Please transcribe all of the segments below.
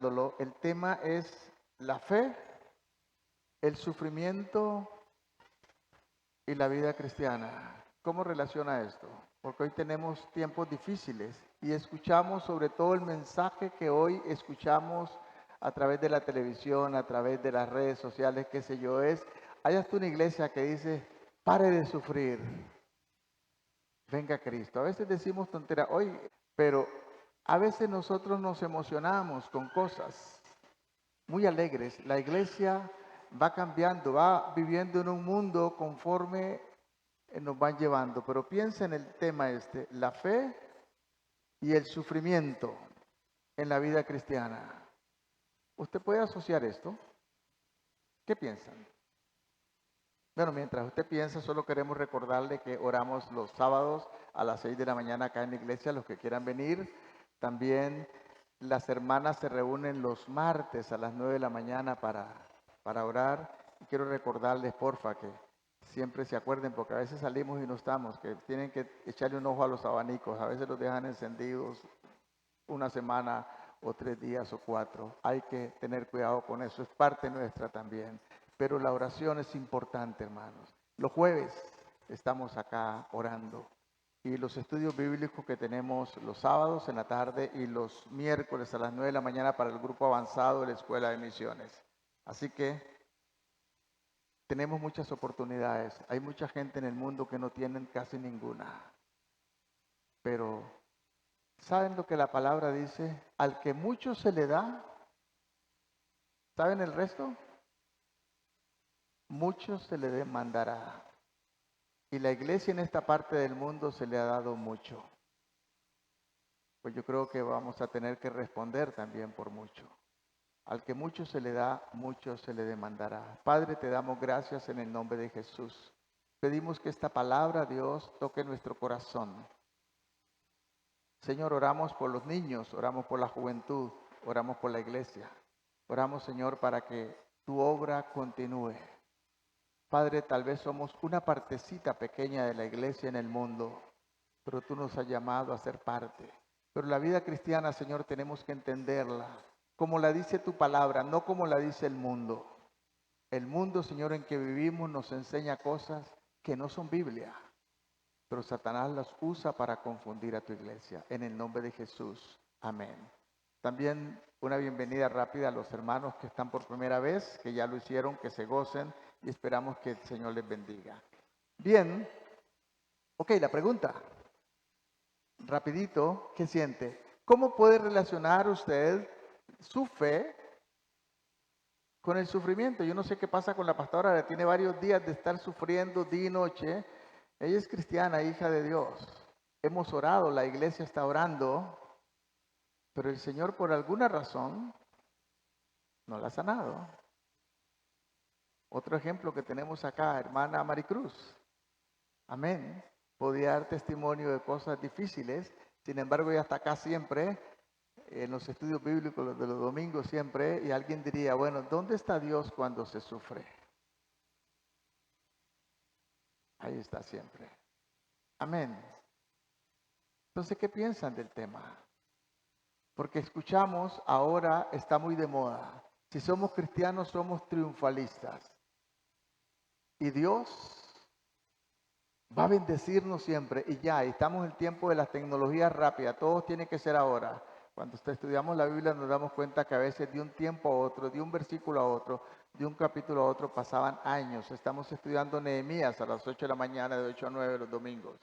recordándolo, el tema es la fe, el sufrimiento y la vida cristiana. ¿Cómo relaciona esto? Porque hoy tenemos tiempos difíciles y escuchamos sobre todo el mensaje que hoy escuchamos a través de la televisión, a través de las redes sociales, qué sé yo, hay hasta una iglesia que dice, pare de sufrir, venga Cristo. A veces decimos tonteras, hoy, pero a veces nosotros nos emocionamos con cosas muy alegres. La iglesia va cambiando, va viviendo en un mundo conforme nos van llevando. Pero piensa en el tema la fe y el sufrimiento en la vida cristiana. ¿Usted puede asociar esto? ¿Qué piensan? Bueno, mientras usted piensa, solo queremos recordarle que oramos los sábados a las 6 de la mañana acá en la iglesia, los que quieran venir. También las hermanas se reúnen los martes a las 9 de la mañana para orar. Y quiero recordarles, porfa, que siempre se acuerden, porque a veces salimos y no estamos, que tienen que echarle un ojo a los abanicos. A veces los dejan encendidos una semana o 3 días o 4. Hay que tener cuidado con eso, es parte nuestra también. Pero la oración es importante, hermanos. Los jueves estamos acá orando. Y los estudios bíblicos que tenemos los sábados en la tarde y los miércoles a las 9 de la mañana para el grupo avanzado de la Escuela de Misiones. Así que tenemos muchas oportunidades. Hay mucha gente en el mundo que no tienen casi ninguna. Pero ¿saben lo que la palabra dice? Al que mucho se le da, ¿saben el resto? Mucho se le demandará. Y la iglesia en esta parte del mundo se le ha dado mucho. Pues yo creo que vamos a tener que responder también por mucho. Al que mucho se le da, mucho se le demandará. Padre, te damos gracias en el nombre de Jesús. Pedimos que esta palabra, Dios, toque nuestro corazón. Señor, oramos por los niños, oramos por la juventud, oramos por la iglesia. Oramos, Señor, para que tu obra continúe. Padre, tal vez somos una partecita pequeña de la iglesia en el mundo, pero tú nos has llamado a ser parte. Pero la vida cristiana, Señor, tenemos que entenderla como la dice tu palabra, no como la dice el mundo. El mundo, Señor, en que vivimos nos enseña cosas que no son Biblia, pero Satanás las usa para confundir a tu iglesia. En el nombre de Jesús. Amén. También una bienvenida rápida a los hermanos que están por primera vez, que ya lo hicieron, que se gocen y esperamos que el Señor les bendiga. Bien, ok, la pregunta, rapidito, ¿qué siente? ¿Cómo puede relacionar usted su fe con el sufrimiento? Yo no sé qué pasa con la pastora, tiene varios días de estar sufriendo día y noche. Ella es cristiana, hija de Dios. Hemos orado, la iglesia está orando, pero el Señor por alguna razón no la ha sanado. Otro ejemplo que tenemos acá, hermana Maricruz. Amén. Podía dar testimonio de cosas difíciles, sin embargo ella está acá siempre, en los estudios bíblicos de los domingos siempre, y alguien diría, bueno, ¿dónde está Dios cuando se sufre? Ahí está siempre. Amén. Entonces, ¿qué piensan del tema? Porque escuchamos, ahora está muy de moda. Si somos cristianos, somos triunfalistas. Y Dios va a bendecirnos siempre. Y ya, estamos en el tiempo de las tecnologías rápidas. Todo tiene que ser ahora. Cuando estudiamos la Biblia nos damos cuenta que a veces de un tiempo a otro, de un versículo a otro, de un capítulo a otro pasaban años. Estamos estudiando Nehemías a las 8 de la mañana, de 8 a 9 los domingos.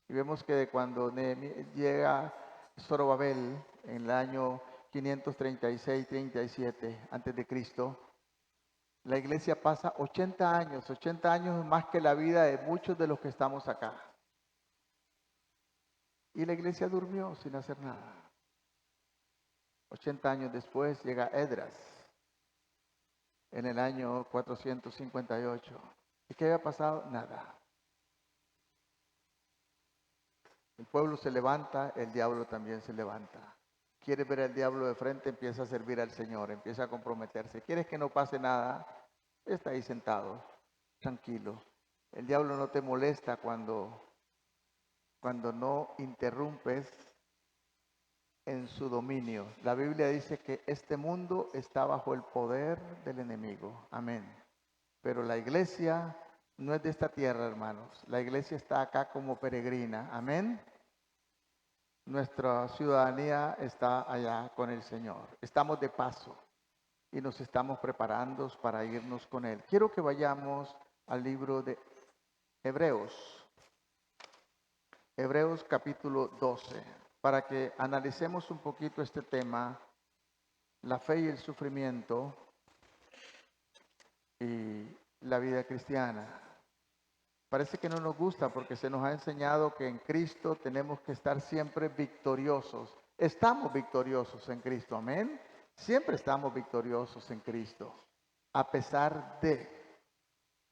Y vemos que de cuando llega Zorobabel en el año 536-37 antes de Cristo, la iglesia pasa 80 años más que la vida de muchos de los que estamos acá. Y la iglesia durmió sin hacer nada. 80 años después llega Esdras en el año 458. ¿Y qué había pasado? Nada. El pueblo se levanta, el diablo también se levanta. Quieres ver al diablo de frente, empieza a servir al Señor, empieza a comprometerse. ¿Quieres que no pase nada? Está ahí sentado, tranquilo. El diablo no te molesta cuando no interrumpes en su dominio. La Biblia dice que este mundo está bajo el poder del enemigo. Amén. Pero la iglesia no es de esta tierra, hermanos. La iglesia está acá como peregrina. Amén. Nuestra ciudadanía está allá con el Señor. Estamos de paso y nos estamos preparando para irnos con Él. Quiero que vayamos al libro de Hebreos. Hebreos capítulo 12, para que analicemos un poquito este tema, la fe y el sufrimiento y la vida cristiana. Parece que no nos gusta porque se nos ha enseñado que en Cristo tenemos que estar siempre victoriosos. Estamos victoriosos en Cristo, amén. Siempre estamos victoriosos en Cristo, a pesar de.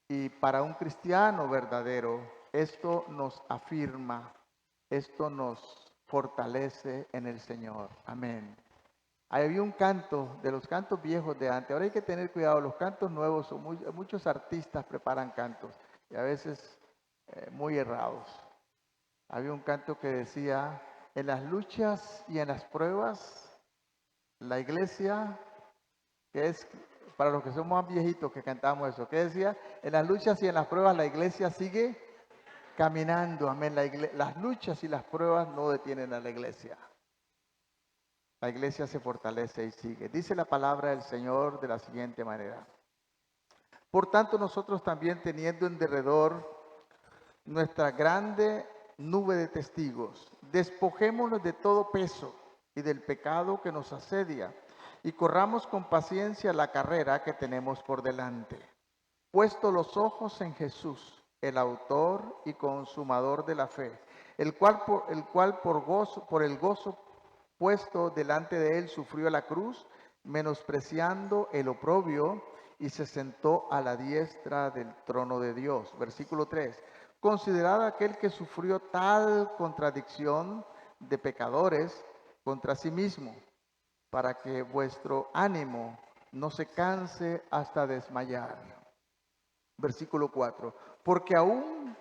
Y para un cristiano verdadero, esto nos afirma, esto nos fortalece en el Señor. Amén. Había un canto, de los cantos viejos de antes. Ahora hay que tener cuidado, los cantos nuevos, muchos artistas preparan cantos y a veces muy errados. Había un canto que decía, en las luchas y en las pruebas, la iglesia, que es para los que somos más viejitos que cantamos eso, ¿qué decía? En las luchas y en las pruebas la iglesia sigue caminando, amén. Las luchas y las pruebas no detienen a la iglesia. La iglesia se fortalece y sigue. Dice la palabra del Señor de la siguiente manera. Por tanto, nosotros también teniendo en derredor nuestra grande nube de testigos, despojémonos de todo peso y del pecado que nos asedia y corramos con paciencia la carrera que tenemos por delante. Puesto los ojos en Jesús, el autor y consumador de la fe, el cual por el gozo puesto delante de él sufrió la cruz, menospreciando el oprobio, y se sentó a la diestra del trono de Dios. Versículo 3. Considerad aquel que sufrió tal contradicción de pecadores contra sí mismo, para que vuestro ánimo no se canse hasta desmayar. Versículo 4. Porque aún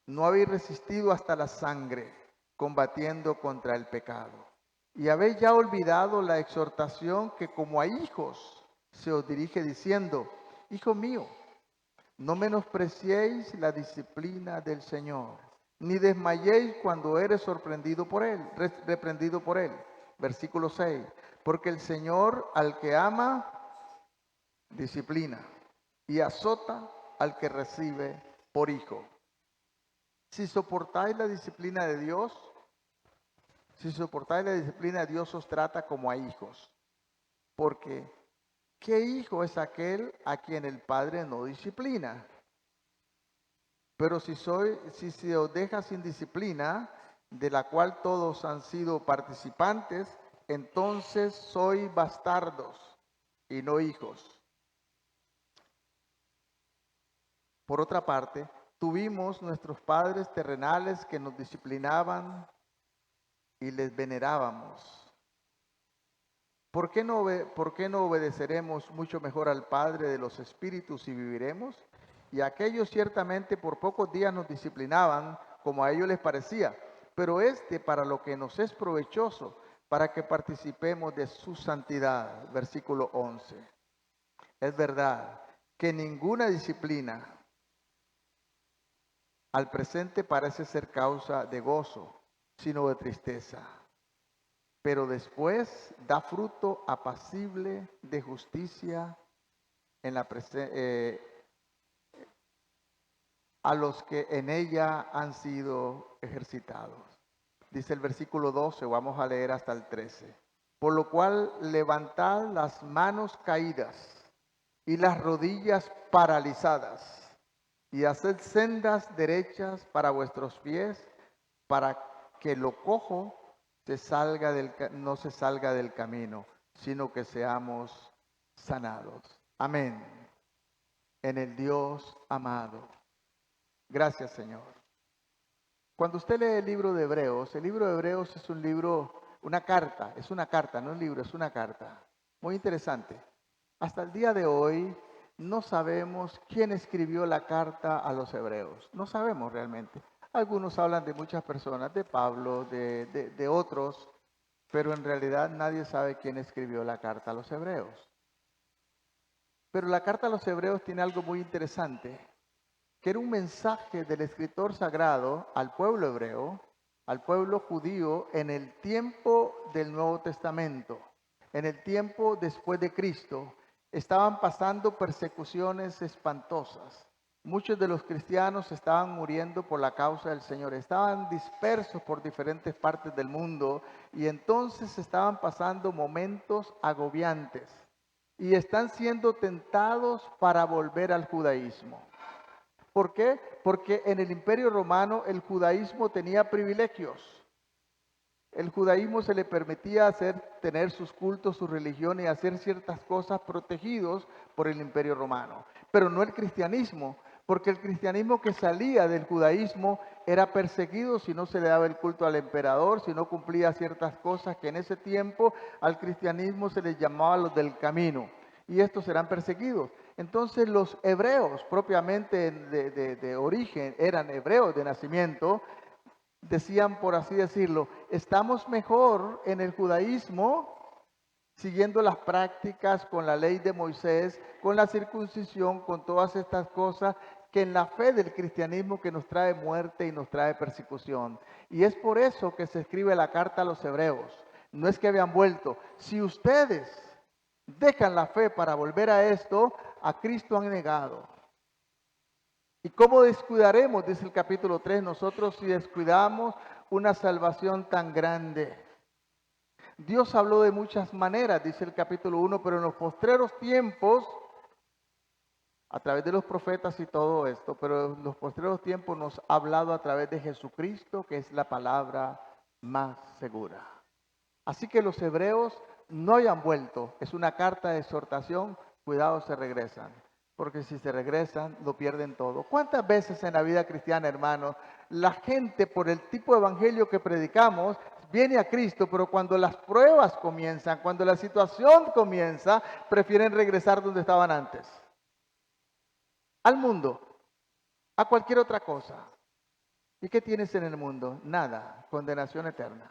no habéis resistido hasta la sangre, combatiendo contra el pecado. Y habéis ya olvidado la exhortación que como a hijos se os dirige diciendo, hijo mío, no menospreciéis la disciplina del Señor, ni desmayéis cuando eres sorprendido por él, reprendido por él. Versículo 6. Porque el Señor al que ama, disciplina y azota al que recibe por hijo. Si soportáis la disciplina de Dios, os trata como a hijos. Porque, ¿qué hijo es aquel a quien el Padre no disciplina? Pero si se os deja sin disciplina, de la cual todos han sido participantes, entonces sois bastardos y no hijos. Por otra parte, tuvimos nuestros padres terrenales que nos disciplinaban y les venerábamos. ¿Por qué no obedeceremos mucho mejor al Padre de los Espíritus y viviremos? Y aquellos ciertamente por pocos días nos disciplinaban como a ellos les parecía, pero para lo que nos es provechoso, para que participemos de su santidad. Versículo 11. Es verdad que ninguna disciplina al presente parece ser causa de gozo, sino de tristeza. Pero después da fruto apacible de justicia a los que en ella han sido ejercitados. Dice el versículo 12, vamos a leer hasta el 13. Por lo cual levantad las manos caídas y las rodillas paralizadas y haced sendas derechas para vuestros pies, para que lo cojo no se salga del camino, sino que seamos sanados. Amén. En el Dios amado. Gracias, Señor. Cuando usted lee el libro de Hebreos es un libro, es una carta, no un libro, es una carta. Muy interesante. Hasta el día de hoy no sabemos quién escribió la carta a los hebreos. No sabemos realmente. Algunos hablan de muchas personas, de Pablo, de otros, pero en realidad nadie sabe quién escribió la carta a los hebreos. Pero la carta a los hebreos tiene algo muy interesante, que era un mensaje del escritor sagrado al pueblo hebreo, al pueblo judío en el tiempo del Nuevo Testamento, en el tiempo después de Cristo. Estaban pasando persecuciones espantosas. Muchos de los cristianos estaban muriendo por la causa del Señor, estaban dispersos por diferentes partes del mundo y entonces estaban pasando momentos agobiantes y están siendo tentados para volver al judaísmo. ¿Por qué? Porque en el Imperio Romano el judaísmo tenía privilegios. El judaísmo se le permitía tener sus cultos, su religión y hacer ciertas cosas protegidos por el Imperio Romano, pero no el cristianismo, porque el cristianismo que salía del judaísmo era perseguido si no se le daba el culto al emperador, si no cumplía ciertas cosas que en ese tiempo al cristianismo se les llamaba los del camino, y estos eran perseguidos. Entonces los hebreos propiamente de origen, eran hebreos de nacimiento, decían, por así decirlo, estamos mejor en el judaísmo, siguiendo las prácticas con la ley de Moisés, con la circuncisión, con todas estas cosas, que en la fe del cristianismo que nos trae muerte y nos trae persecución. Y es por eso que se escribe la carta a los hebreos. No es que habían vuelto. Si ustedes dejan la fe para volver a esto, a Cristo han negado. ¿Y cómo descuidaremos, dice el capítulo 3, nosotros si descuidamos una salvación tan grande? Dios habló de muchas maneras, dice el capítulo 1, pero en los postreros tiempos, a través de los profetas y todo esto, pero en los postreros tiempos nos ha hablado a través de Jesucristo, que es la palabra más segura. Así que los hebreos no hayan vuelto, es una carta de exhortación, cuidado, se regresan. Porque si se regresan, lo pierden todo. ¿Cuántas veces en la vida cristiana, hermanos, la gente por el tipo de evangelio que predicamos viene a Cristo, pero cuando las pruebas comienzan, cuando la situación comienza, prefieren regresar donde estaban antes? Al mundo, a cualquier otra cosa. ¿Y qué tienes en el mundo? Nada, condenación eterna.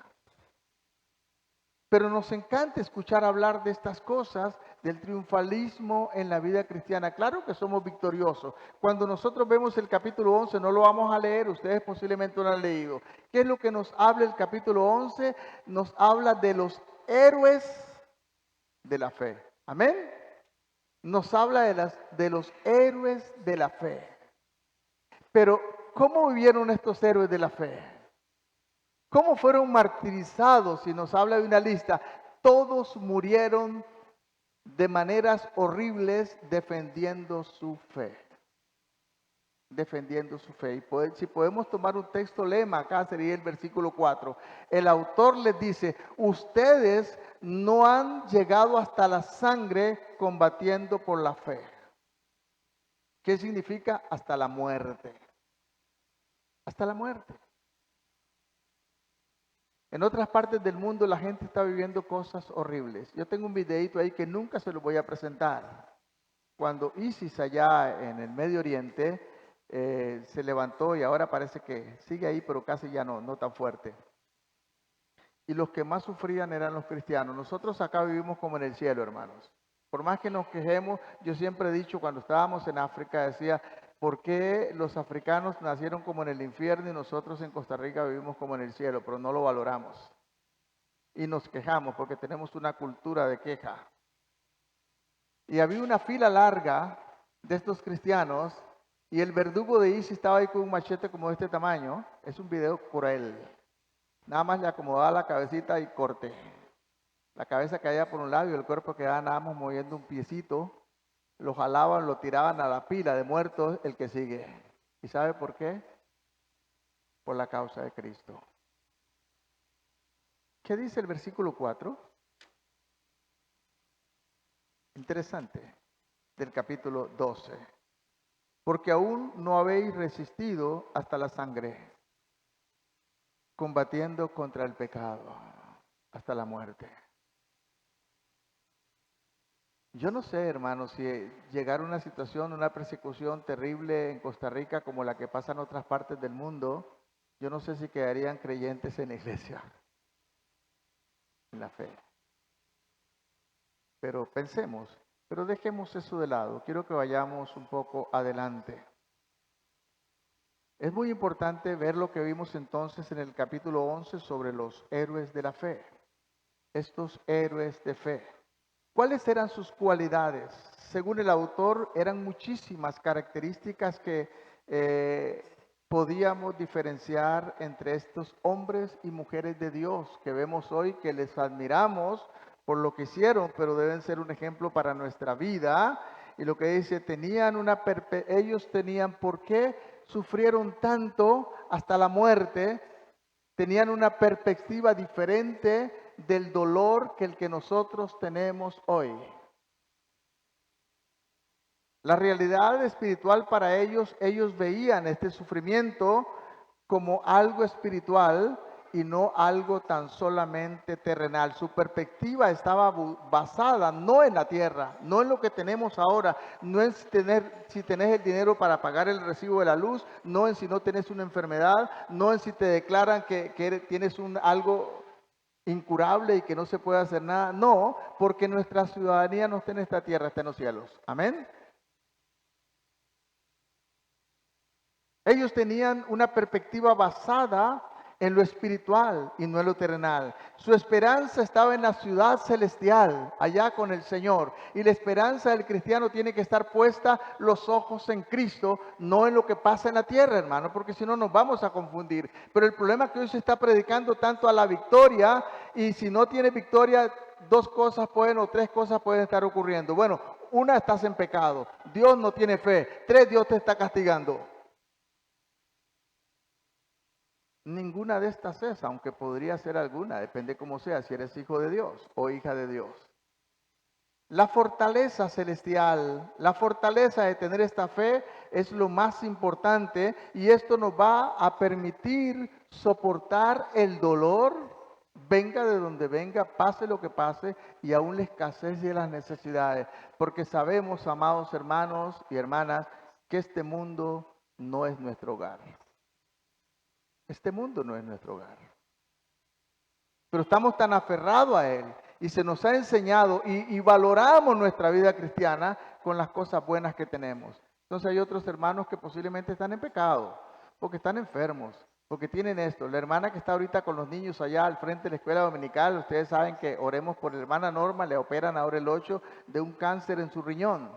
Pero nos encanta escuchar hablar de estas cosas, del triunfalismo en la vida cristiana. Claro que somos victoriosos. Cuando nosotros vemos el capítulo 11, no lo vamos a leer, ustedes posiblemente no lo han leído. ¿Qué es lo que nos habla el capítulo 11? Nos habla de los héroes de la fe. Amén. Nos habla de los héroes de la fe. Pero, ¿cómo vivieron estos héroes de la fe? ¿Cómo fueron martirizados? Y nos habla de una lista. Todos murieron de maneras horribles defendiendo su fe. Defendiendo su fe. Y si podemos tomar un texto lema, acá sería el versículo 4. El autor les dice, ustedes no han llegado hasta la sangre combatiendo por la fe. ¿Qué significa? Hasta la muerte. Hasta la muerte. En otras partes del mundo la gente está viviendo cosas horribles. Yo tengo un videito ahí que nunca se lo voy a presentar. Cuando ISIS allá en el Medio Oriente se levantó y ahora parece que sigue ahí, pero casi ya no tan fuerte. Y los que más sufrían eran los cristianos. Nosotros acá vivimos como en el cielo, hermanos. Por más que nos quejemos, yo siempre he dicho cuando estábamos en África, decía, ¿por qué los africanos nacieron como en el infierno y nosotros en Costa Rica vivimos como en el cielo? Pero no lo valoramos. Y nos quejamos porque tenemos una cultura de queja. Y había una fila larga de estos cristianos y el verdugo de ISIS estaba ahí con un machete como de este tamaño. Es un video cruel. Nada más le acomodaba la cabecita y corte. La cabeza caía por un lado y el cuerpo quedaba nada más moviendo un piecito. Lo jalaban, lo tiraban a la pila de muertos, el que sigue. ¿Y sabe por qué? Por la causa de Cristo. ¿Qué dice el versículo 4? Interesante, del capítulo 12. Porque aún no habéis resistido hasta la sangre, combatiendo contra el pecado, hasta la muerte. Yo no sé, hermanos, si llegara una situación, una persecución terrible en Costa Rica como la que pasa en otras partes del mundo, yo no sé si quedarían creyentes en la iglesia. en la fe. Pero pensemos, pero dejemos eso de lado. Quiero que vayamos un poco adelante. Es muy importante ver lo que vimos entonces en el capítulo 11 sobre los héroes de la fe. Estos héroes de fe. ¿Cuáles eran sus cualidades? Según el autor, eran muchísimas características que podíamos diferenciar entre estos hombres y mujeres de Dios que vemos hoy, que les admiramos por lo que hicieron, pero deben ser un ejemplo para nuestra vida. Y lo que dice, ellos tenían, ¿por qué sufrieron tanto hasta la muerte? Tenían una perspectiva diferente del dolor que el que nosotros tenemos hoy. La realidad espiritual para ellos veían este sufrimiento como algo espiritual y no algo tan solamente terrenal. Su perspectiva estaba basada no en la tierra, no en lo que tenemos ahora, no en si tenés el dinero para pagar el recibo de la luz, no en si no tenés una enfermedad, no en si te declaran que tienes algo incurable y que no se puede hacer nada. No, porque nuestra ciudadanía no está en esta tierra, está en los cielos. Amén. Ellos tenían una perspectiva basada en lo espiritual y no en lo terrenal. Su esperanza estaba en la ciudad celestial, allá con el Señor. Y la esperanza del cristiano tiene que estar puesta los ojos en Cristo, no en lo que pasa en la tierra, hermano, porque si no nos vamos a confundir. Pero el problema es que hoy se está predicando tanto a la victoria, y si no tiene victoria, dos cosas pueden o tres cosas pueden estar ocurriendo. Bueno, una, estás en pecado. Dios no tiene fe. Tres, Dios te está castigando. Ninguna de estas es, aunque podría ser alguna, depende cómo sea, si eres hijo de Dios o hija de Dios. La fortaleza celestial, la fortaleza de tener esta fe es lo más importante, y esto nos va a permitir soportar el dolor, venga de donde venga, pase lo que pase, y aún la escasez de las necesidades, porque sabemos, amados hermanos y hermanas, que este mundo no es nuestro hogar. Este mundo no es nuestro hogar. Pero estamos tan aferrados a Él y se nos ha enseñado y valoramos nuestra vida cristiana con las cosas buenas que tenemos. Entonces hay otros hermanos que posiblemente están en pecado, porque están enfermos, porque tienen esto. La hermana que está ahorita con los niños allá al frente de la escuela dominical, ustedes saben que oremos por la hermana Norma, le operan ahora el 8 de un cáncer en su riñón.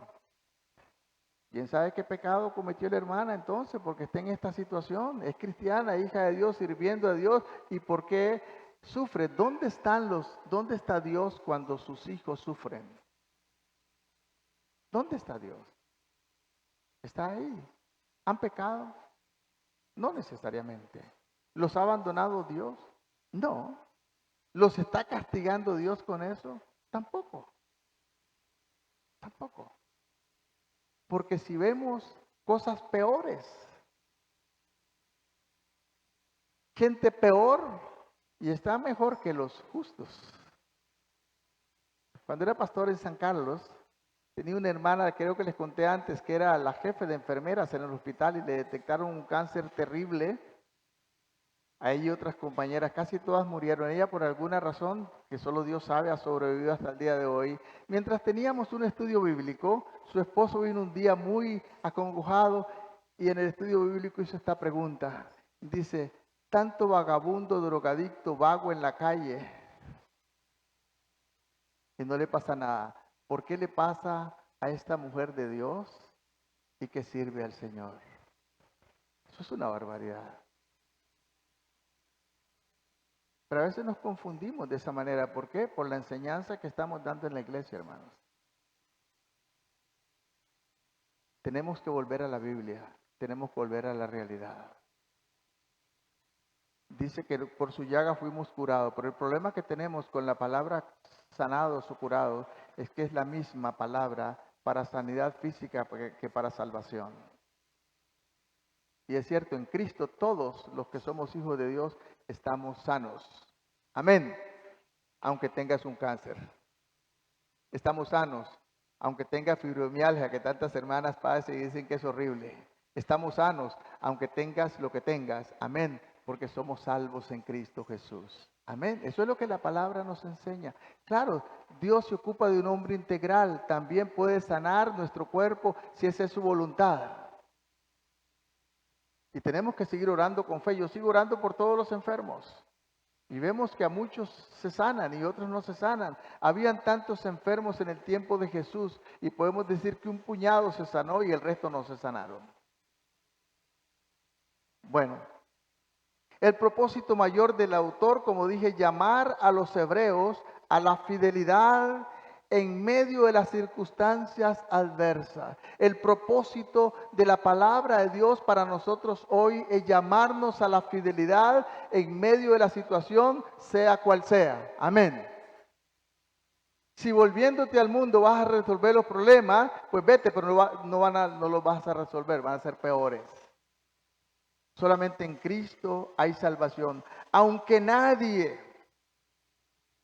¿Quién sabe qué pecado cometió la hermana entonces? Porque está en esta situación. Es cristiana, hija de Dios, sirviendo a Dios. ¿Y por qué sufre? ¿Dónde está Dios cuando sus hijos sufren? ¿Dónde está Dios? Está ahí. ¿Han pecado? No necesariamente. ¿Los ha abandonado Dios? No. ¿Los está castigando Dios con eso? Tampoco. Tampoco. Porque si vemos cosas peores, gente peor, y está mejor que los justos. Cuando era pastor en San Carlos, tenía una hermana, creo que les conté antes, que era la jefe de enfermeras en el hospital, y le detectaron un cáncer terrible. A ella y otras compañeras, casi todas murieron. Ella, por alguna razón que solo Dios sabe, ha sobrevivido hasta el día de hoy. Mientras teníamos un estudio bíblico, su esposo vino un día muy acongojado y en el estudio bíblico hizo esta pregunta. Dice, tanto vagabundo, drogadicto, vago en la calle y no le pasa nada. ¿Por qué le pasa a esta mujer de Dios y que sirve al Señor? Eso es una barbaridad. Pero a veces nos confundimos de esa manera. ¿Por qué? Por la enseñanza que estamos dando en la iglesia, hermanos. Tenemos que volver a la Biblia, tenemos que volver a la realidad. Dice que por su llaga fuimos curados, pero el problema que tenemos con la palabra sanados o curados es que es la misma palabra para sanidad física que para salvación. Y es cierto, en Cristo todos los que somos hijos de Dios estamos sanos. Amén. Aunque tengas un cáncer. Estamos sanos. Aunque tengas fibromialgia, que tantas hermanas padecen y dicen que es horrible. Estamos sanos, aunque tengas lo que tengas. Amén. Porque somos salvos en Cristo Jesús. Amén. Eso es lo que la palabra nos enseña. Claro, Dios se ocupa de un hombre integral. También puede sanar nuestro cuerpo si esa es su voluntad. Y tenemos que seguir orando con fe. Yo sigo orando por todos los enfermos. Y vemos que a muchos se sanan y otros no se sanan. Habían tantos enfermos en el tiempo de Jesús y podemos decir que un puñado se sanó y el resto no se sanaron. Bueno, el propósito mayor del autor, como dije, llamar a los hebreos a la fidelidad en medio de las circunstancias adversas. El propósito de la palabra de Dios para nosotros hoy es llamarnos a la fidelidad en medio de la situación, sea cual sea. Amén. Si volviéndote al mundo vas a resolver los problemas, pues vete, pero no los vas a resolver, van a ser peores. Solamente en Cristo hay salvación. Aunque nadie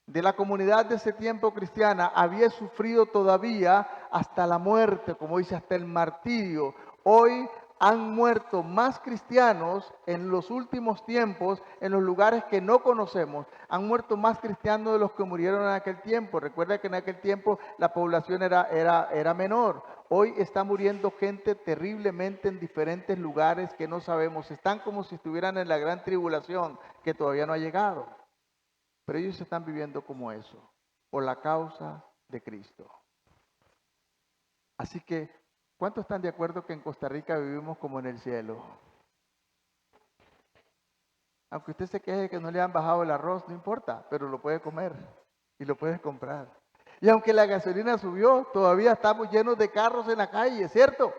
de la comunidad de ese tiempo cristiana había sufrido todavía hasta la muerte, como dice, hasta el martirio, hoy han muerto más cristianos en los últimos tiempos, en los lugares que no conocemos. Han muerto más cristianos de los que murieron en aquel tiempo. Recuerda que en aquel tiempo la población era menor. Hoy está muriendo gente terriblemente en diferentes lugares que no sabemos. Están como si estuvieran en la gran tribulación que todavía no ha llegado. Pero ellos están viviendo como eso, por la causa de Cristo. Así que, ¿cuántos están de acuerdo que en Costa Rica vivimos como en el cielo? Aunque usted se queje que no le han bajado el arroz, no importa, pero lo puede comer y lo puede comprar. Y aunque la gasolina subió, todavía estamos llenos de carros en la calle, ¿cierto?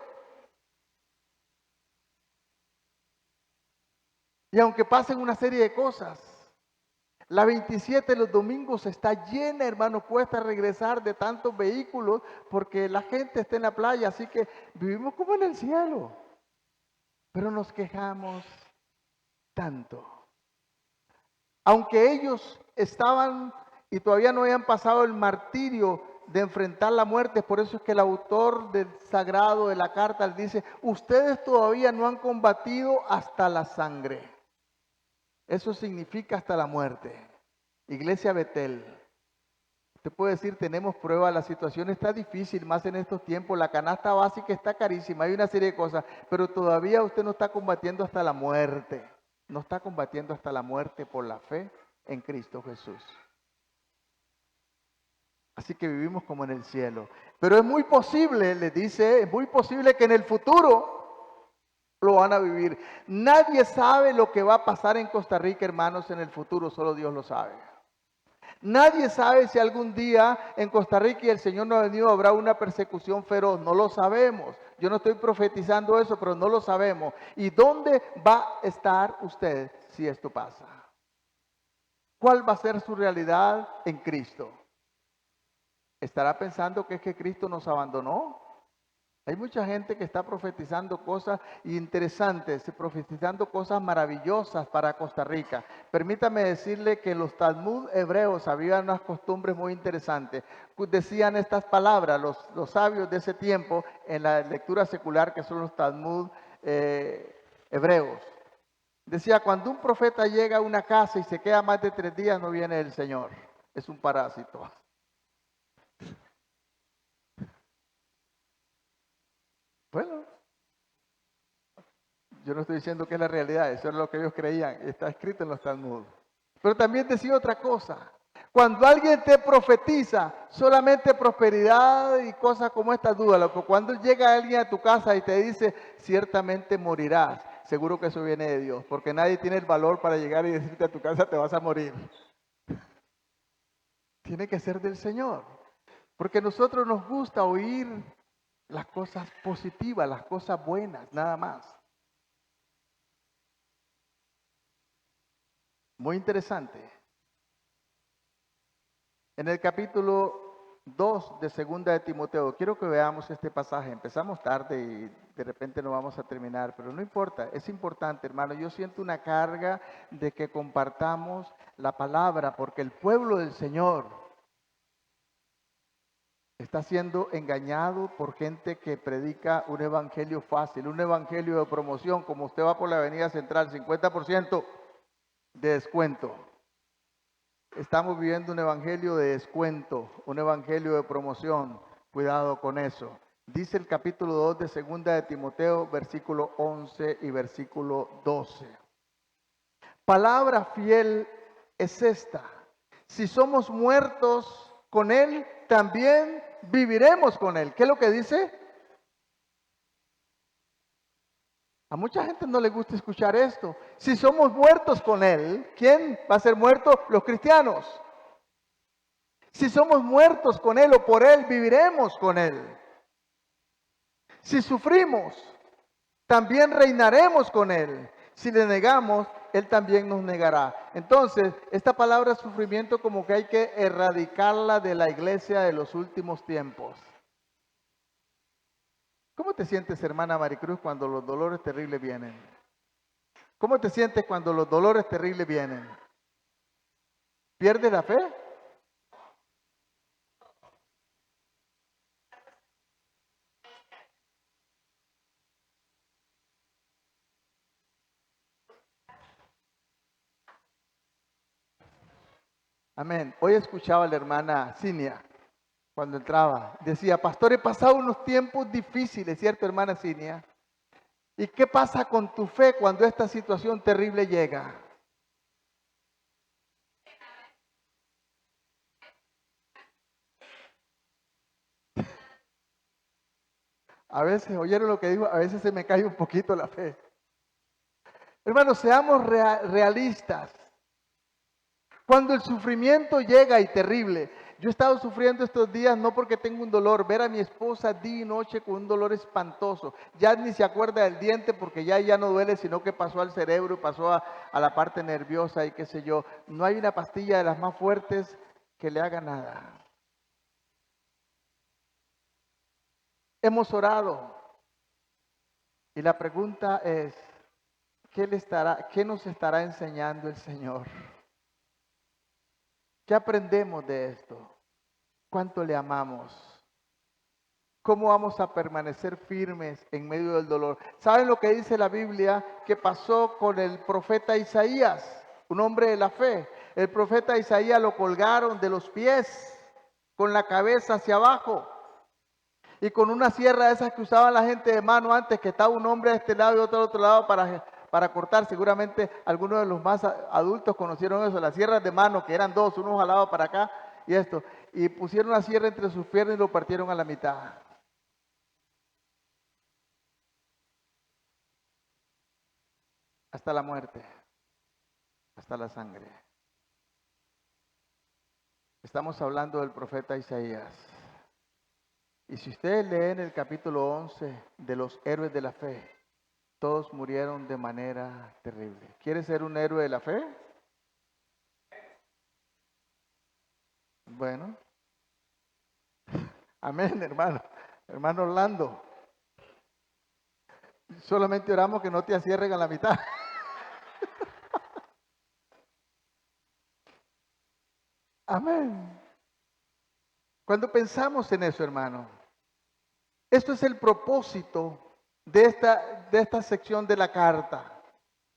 Y aunque pasen una serie de cosas, la 27 los domingos está llena, hermano, cuesta regresar de tantos vehículos porque la gente está en la playa, así que vivimos como en el cielo. Pero nos quejamos tanto. Aunque ellos estaban y todavía no habían pasado el martirio de enfrentar la muerte, por eso es que el autor del sagrado de la carta dice, ustedes todavía no han combatido hasta la sangre. Eso significa hasta la muerte. Iglesia Betel, usted puede decir, tenemos pruebas, la situación está difícil, más en estos tiempos, la canasta básica está carísima, hay una serie de cosas, pero todavía usted no está combatiendo hasta la muerte. No está combatiendo hasta la muerte por la fe en Cristo Jesús. Así que vivimos como en el cielo. Pero es muy posible, le dice, es muy posible que en el futuro lo van a vivir. Nadie sabe lo que va a pasar en Costa Rica, hermanos, en el futuro, solo Dios lo sabe. Nadie sabe si algún día en Costa Rica y el Señor no ha venido, habrá una persecución feroz. No lo sabemos. Yo no estoy profetizando eso, pero no lo sabemos. ¿Y dónde va a estar usted si esto pasa? ¿Cuál va a ser su realidad en Cristo? ¿Estará pensando que es que Cristo nos abandonó? Hay mucha gente que está profetizando cosas interesantes, profetizando cosas maravillosas para Costa Rica. Permítame decirle que los Talmud hebreos había unas costumbres muy interesantes. Decían estas palabras, los sabios de ese tiempo, en la lectura secular, que son los Talmud hebreos. Decía, cuando un profeta llega a una casa y se queda más de 3 días, no viene el Señor. Es un parásito. Bueno, yo no estoy diciendo que es la realidad, eso es lo que ellos creían, está escrito en los Talmud. Pero también decía otra cosa, cuando alguien te profetiza solamente prosperidad y cosas como estas, dúdalo, pero cuando llega alguien a tu casa y te dice, ciertamente morirás, seguro que eso viene de Dios, porque nadie tiene el valor para llegar y decirte a tu casa te vas a morir. Tiene que ser del Señor, porque a nosotros nos gusta oír las cosas positivas, las cosas buenas, nada más. Muy interesante. En el capítulo 2 de Segunda de Timoteo, quiero que veamos este pasaje. Empezamos tarde y de repente no vamos a terminar, pero no importa, es importante, hermano. Yo siento una carga de que compartamos la palabra, porque el pueblo del Señor está siendo engañado por gente que predica un evangelio fácil, un evangelio de promoción, como usted va por la avenida central, 50% de descuento. Estamos viviendo un evangelio de descuento, un evangelio de promoción. Cuidado con eso. Dice el capítulo 2 de Segunda de Timoteo, versículo 11 y versículo 12. Palabra fiel es esta: si somos muertos con Él, también viviremos con Él. ¿Qué es lo que dice? A mucha gente no le gusta escuchar esto. Si somos muertos con Él, ¿quién va a ser muerto? Los cristianos. Si somos muertos con Él o por Él, viviremos con Él. Si sufrimos, también reinaremos con Él. Si le negamos, Él también nos negará. Entonces, esta palabra sufrimiento como que hay que erradicarla de la iglesia de los últimos tiempos. ¿Cómo te sientes, hermana Maricruz, cuando los dolores terribles vienen? ¿Cómo te sientes cuando los dolores terribles vienen? ¿Pierdes la fe? Amén. Hoy escuchaba a la hermana Cinia cuando entraba. Decía, pastor, he pasado unos tiempos difíciles, ¿cierto, hermana Cinia? ¿Y qué pasa con tu fe cuando esta situación terrible llega? A veces, oyeron lo que dijo, a veces se me cae un poquito la fe. Hermanos, seamos realistas. Cuando el sufrimiento llega y terrible, yo he estado sufriendo estos días no porque tengo un dolor, ver a mi esposa día y noche con un dolor espantoso, ya ni se acuerda del diente porque ya no duele, sino que pasó al cerebro, pasó a la parte nerviosa y qué sé yo. No hay una pastilla de las más fuertes que le haga nada. Hemos orado y la pregunta es, ¿qué nos estará enseñando el Señor? ¿Qué aprendemos de esto? ¿Cuánto le amamos? ¿Cómo vamos a permanecer firmes en medio del dolor? ¿Saben lo que dice la Biblia que pasó con el profeta Isaías, un hombre de la fe? El profeta Isaías lo colgaron de los pies, con la cabeza hacia abajo, y con una sierra de esas que usaba la gente de mano antes, que estaba un hombre de este lado y otro al otro lado para cortar. Seguramente algunos de los más adultos conocieron eso, las sierras de mano, que eran dos, uno jalaba para acá y esto. Y pusieron la sierra entre sus piernas y lo partieron a la mitad. Hasta la muerte, hasta la sangre. Estamos hablando del profeta Isaías. Y si ustedes leen el capítulo 11 de los héroes de la fe, todos murieron de manera terrible. ¿Quieres ser un héroe de la fe? Bueno, amén, hermano. Hermano Orlando, solamente oramos que no te acierren a la mitad. Amén. Cuando pensamos en eso, hermano, esto es el propósito de esta sección de la carta.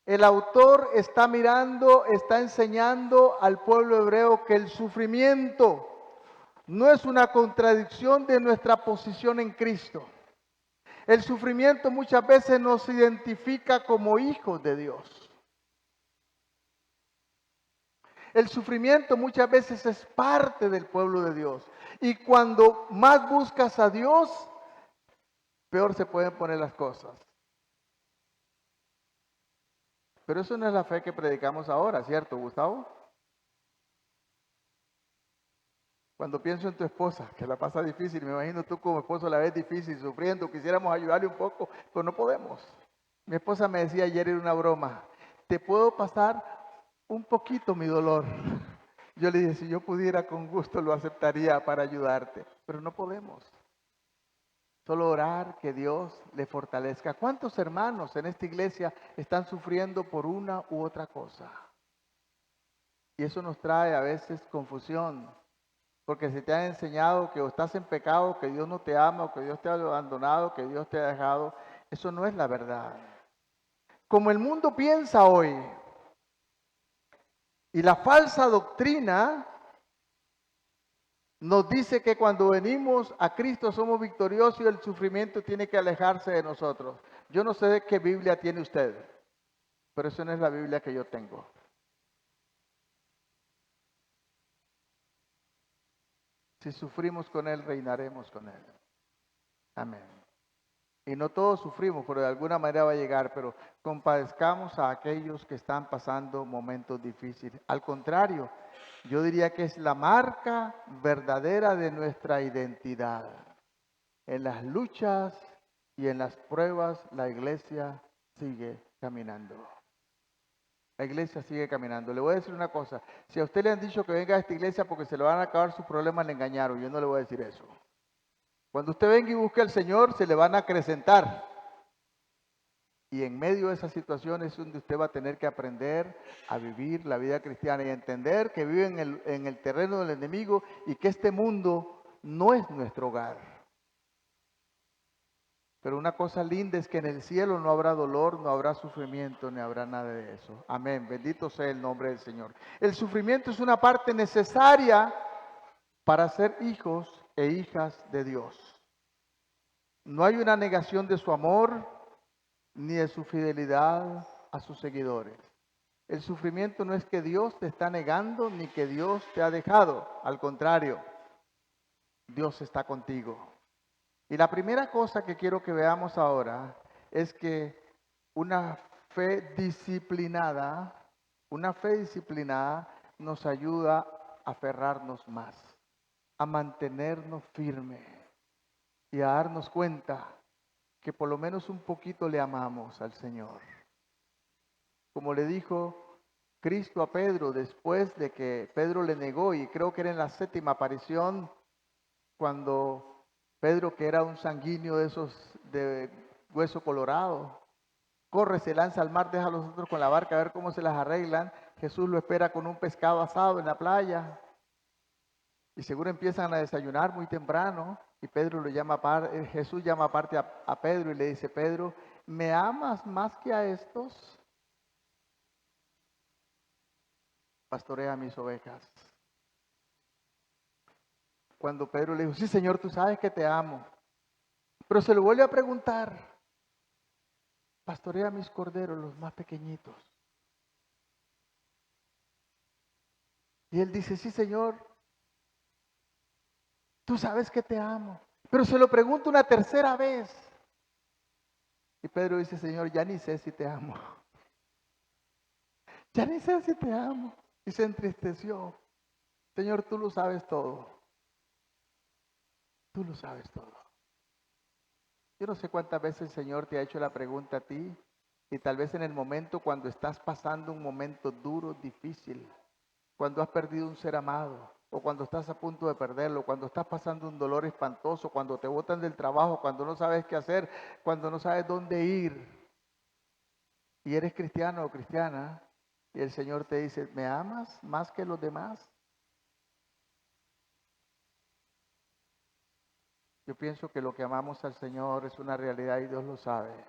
El autor está mirando, está enseñando al pueblo hebreo que el sufrimiento no es una contradicción de nuestra posición en Cristo. El sufrimiento muchas veces nos identifica como hijos de Dios. El sufrimiento muchas veces es parte del pueblo de Dios. Y cuando más buscas a Dios, peor se pueden poner las cosas. Pero eso no es la fe que predicamos ahora, ¿cierto, Gustavo? Cuando pienso en tu esposa, que la pasa difícil, me imagino tú como esposo la ves difícil, sufriendo, quisiéramos ayudarle un poco, pero no podemos. Mi esposa me decía ayer en una broma, ¿te puedo pasar un poquito mi dolor? Yo le dije, si yo pudiera con gusto lo aceptaría para ayudarte, pero no podemos. Solo orar que Dios le fortalezca. ¿Cuántos hermanos en esta iglesia están sufriendo por una u otra cosa? Y eso nos trae a veces confusión, porque se te ha enseñado que o estás en pecado, que Dios no te ama, o que Dios te ha abandonado, que Dios te ha dejado. Eso no es la verdad. Como el mundo piensa hoy, Y la falsa doctrina nos dice que cuando venimos a Cristo somos victoriosos y el sufrimiento tiene que alejarse de nosotros. Yo no sé de qué Biblia tiene usted, pero esa no es la Biblia que yo tengo. Si sufrimos con Él, reinaremos con Él. Amén. Y no todos sufrimos, pero de alguna manera va a llegar, pero compadezcamos a aquellos que están pasando momentos difíciles. Al contrario, yo diría que es la marca verdadera de nuestra identidad. En las luchas y en las pruebas, la iglesia sigue caminando. La iglesia sigue caminando. Le voy a decir una cosa. Si a usted le han dicho que venga a esta iglesia porque se le van a acabar sus problemas, le engañaron. Yo no le voy a decir eso. Cuando usted venga y busque al Señor, se le van a acrecentar. Y en medio de esas situaciones es donde usted va a tener que aprender a vivir la vida cristiana y a entender que vive en el terreno del enemigo y que este mundo no es nuestro hogar. Pero una cosa linda es que en el cielo no habrá dolor, no habrá sufrimiento, ni habrá nada de eso. Amén. Bendito sea el nombre del Señor. El sufrimiento es una parte necesaria para ser hijos e hijas de Dios. No hay una negación de su amor ni de su fidelidad a sus seguidores. El sufrimiento no es que Dios te está negando ni que Dios te ha dejado. Al contrario, Dios está contigo. Y la primera cosa que quiero que veamos ahora es que una fe disciplinada nos ayuda a aferrarnos más, a mantenernos firmes y a darnos cuenta que por lo menos un poquito le amamos al Señor. Como le dijo Cristo a Pedro después de que Pedro le negó, y creo que era en la 7ª aparición, cuando Pedro, que era un sanguíneo de esos de hueso colorado, corre, se lanza al mar, deja a los otros con la barca a ver cómo se las arreglan. Jesús lo espera con un pescado asado en la playa. Y seguro empiezan a desayunar muy temprano. Y Pedro lo llama Jesús llama aparte a Pedro y le dice: Pedro, ¿me amas más que a estos? Pastorea mis ovejas. Cuando Pedro le dijo: sí, Señor, tú sabes que te amo. Pero se lo vuelve a preguntar: pastorea mis corderos, los más pequeñitos. Y él dice: sí, Señor, tú sabes que te amo. Pero se lo pregunto una tercera vez. Y Pedro dice: Señor, ya ni sé si te amo. Ya ni sé si te amo. Y se entristeció. Señor, tú lo sabes todo. Tú lo sabes todo. Yo no sé cuántas veces el Señor te ha hecho la pregunta a ti. Y tal vez en el momento cuando estás pasando un momento duro, difícil, cuando has perdido un ser amado, o cuando estás a punto de perderlo, cuando estás pasando un dolor espantoso, cuando te botan del trabajo, cuando no sabes qué hacer, cuando no sabes dónde ir, y eres cristiano o cristiana, y el Señor te dice: ¿me amas más que los demás? Yo pienso que lo que amamos al Señor es una realidad y Dios lo sabe.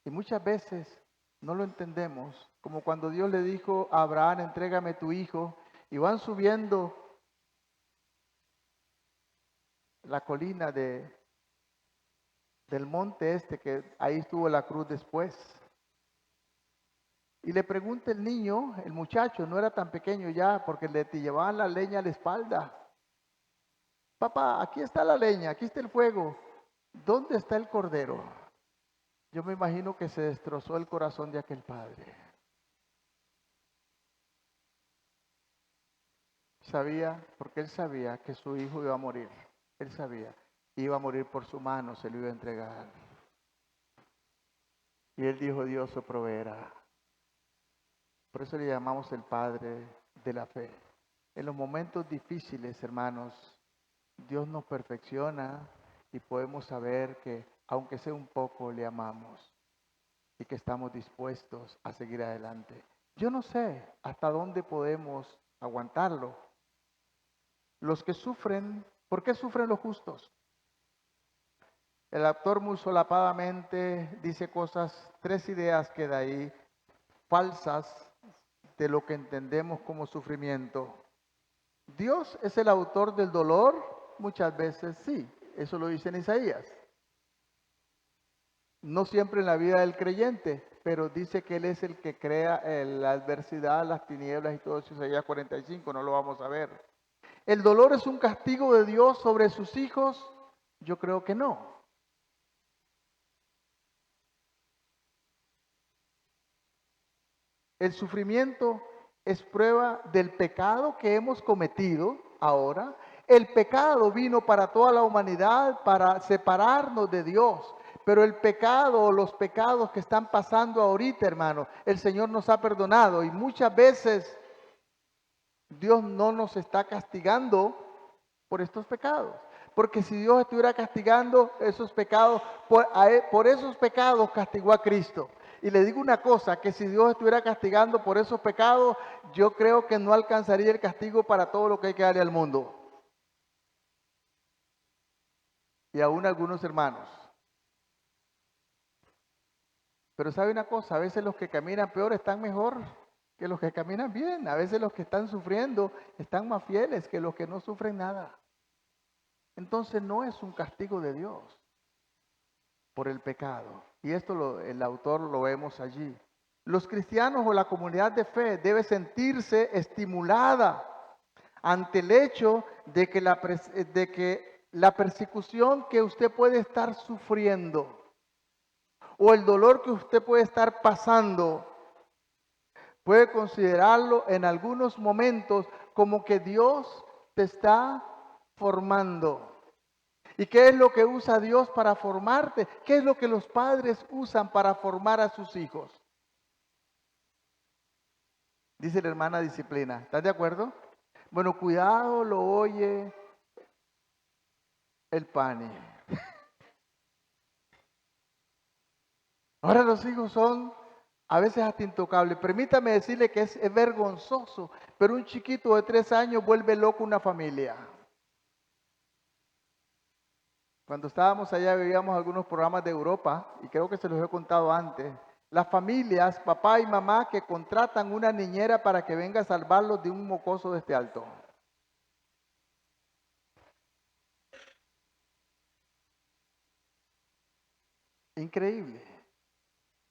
Y muchas veces no lo entendemos, como cuando Dios le dijo a Abraham: entrégame tu hijo, y van subiendo la colina del monte este, que ahí estuvo la cruz después. Y le pregunta el niño, el muchacho, no era tan pequeño ya, porque le llevaban la leña a la espalda: papá, aquí está la leña, aquí está el fuego, ¿dónde está el cordero? Yo me imagino que se destrozó el corazón de aquel padre. Sabía, porque él sabía que su hijo iba a morir. Él sabía, iba a morir por su mano, se lo iba a entregar. Y él dijo: Dios lo proveerá. Por eso le llamamos el Padre de la fe. En los momentos difíciles, hermanos, Dios nos perfecciona y podemos saber que, aunque sea un poco, le amamos y que estamos dispuestos a seguir adelante. Yo no sé hasta dónde podemos aguantarlo. Los que sufren, ¿por qué sufren los justos? El autor muy solapadamente dice cosas, 3 ideas que de ahí falsas, de lo que entendemos como sufrimiento. ¿Dios es el autor del dolor? Muchas veces sí, eso lo dice en Isaías. No siempre en la vida del creyente, pero dice que Él es el que crea la adversidad, las tinieblas y todo eso, Isaías 45, no lo vamos a ver. ¿El dolor es un castigo de Dios sobre sus hijos? Yo creo que no. El sufrimiento es prueba del pecado que hemos cometido ahora. El pecado vino para toda la humanidad, para separarnos de Dios. Pero el pecado o los pecados que están pasando ahorita, hermano, el Señor nos ha perdonado. Y muchas veces Dios no nos está castigando por estos pecados. Porque si Dios estuviera castigando esos pecados, por esos pecados castigó a Cristo. Y le digo una cosa, que si Dios estuviera castigando por esos pecados, yo creo que no alcanzaría el castigo para todo lo que hay que darle al mundo. Y aún algunos hermanos. Pero sabe una cosa, a veces los que caminan peor están mejor que los que caminan bien. A veces los que están sufriendo están más fieles que los que no sufren nada. Entonces no es un castigo de Dios por el pecado. Y esto el autor lo vemos allí. Los cristianos o la comunidad de fe debe sentirse estimulada ante el hecho de que la persecución que usted puede estar sufriendo o el dolor que usted puede estar pasando, puede considerarlo en algunos momentos como que Dios te está formando. ¿Y qué es lo que usa Dios para formarte? ¿Qué es lo que los padres usan para formar a sus hijos? Dice la hermana Disciplina. ¿Estás de acuerdo? Bueno, cuidado, lo oye el pani. Ahora los hijos son a veces hasta intocables. Permítame decirle que es vergonzoso, pero un chiquito de 3 años vuelve loco una familia. Cuando estábamos allá veíamos algunos programas de Europa, y creo que se los he contado antes. Las familias, papá y mamá, que contratan una niñera para que venga a salvarlos de un mocoso de este alto. Increíble.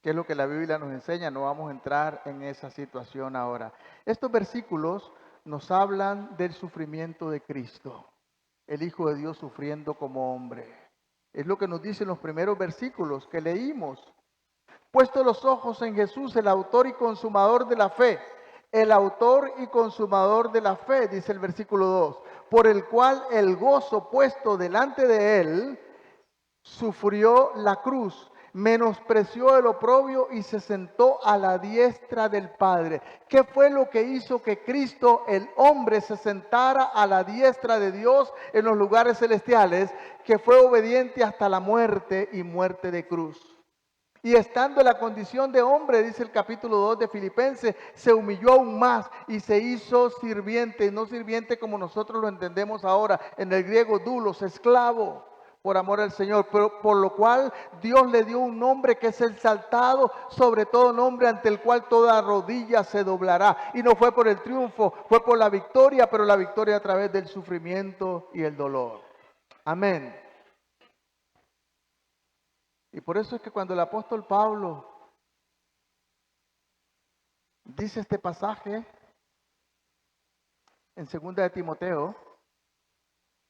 ¿Qué es lo que la Biblia nos enseña? No vamos a entrar en esa situación ahora. Estos versículos nos hablan del sufrimiento de Cristo, el Hijo de Dios sufriendo como hombre. Es lo que nos dicen los primeros versículos que leímos. Puesto los ojos en Jesús, el autor y consumador de la fe. El autor y consumador de la fe, dice el versículo 2, por el cual el gozo puesto delante de él sufrió la cruz, menospreció el oprobio y se sentó a la diestra del Padre. ¿Qué fue lo que hizo que Cristo, el hombre, se sentara a la diestra de Dios en los lugares celestiales? Que fue obediente hasta la muerte y muerte de cruz. Y estando en la condición de hombre, dice el capítulo 2 de Filipenses, se humilló aún más y se hizo sirviente, no sirviente como nosotros lo entendemos ahora, en el griego doulos, esclavo, por amor al Señor, pero por lo cual Dios le dio un nombre que es exaltado sobre todo nombre, ante el cual toda rodilla se doblará. Y no fue por el triunfo, fue por la victoria, pero la victoria a través del sufrimiento y el dolor. Amén. Y por eso es que cuando el apóstol Pablo dice este pasaje en 2 de Timoteo,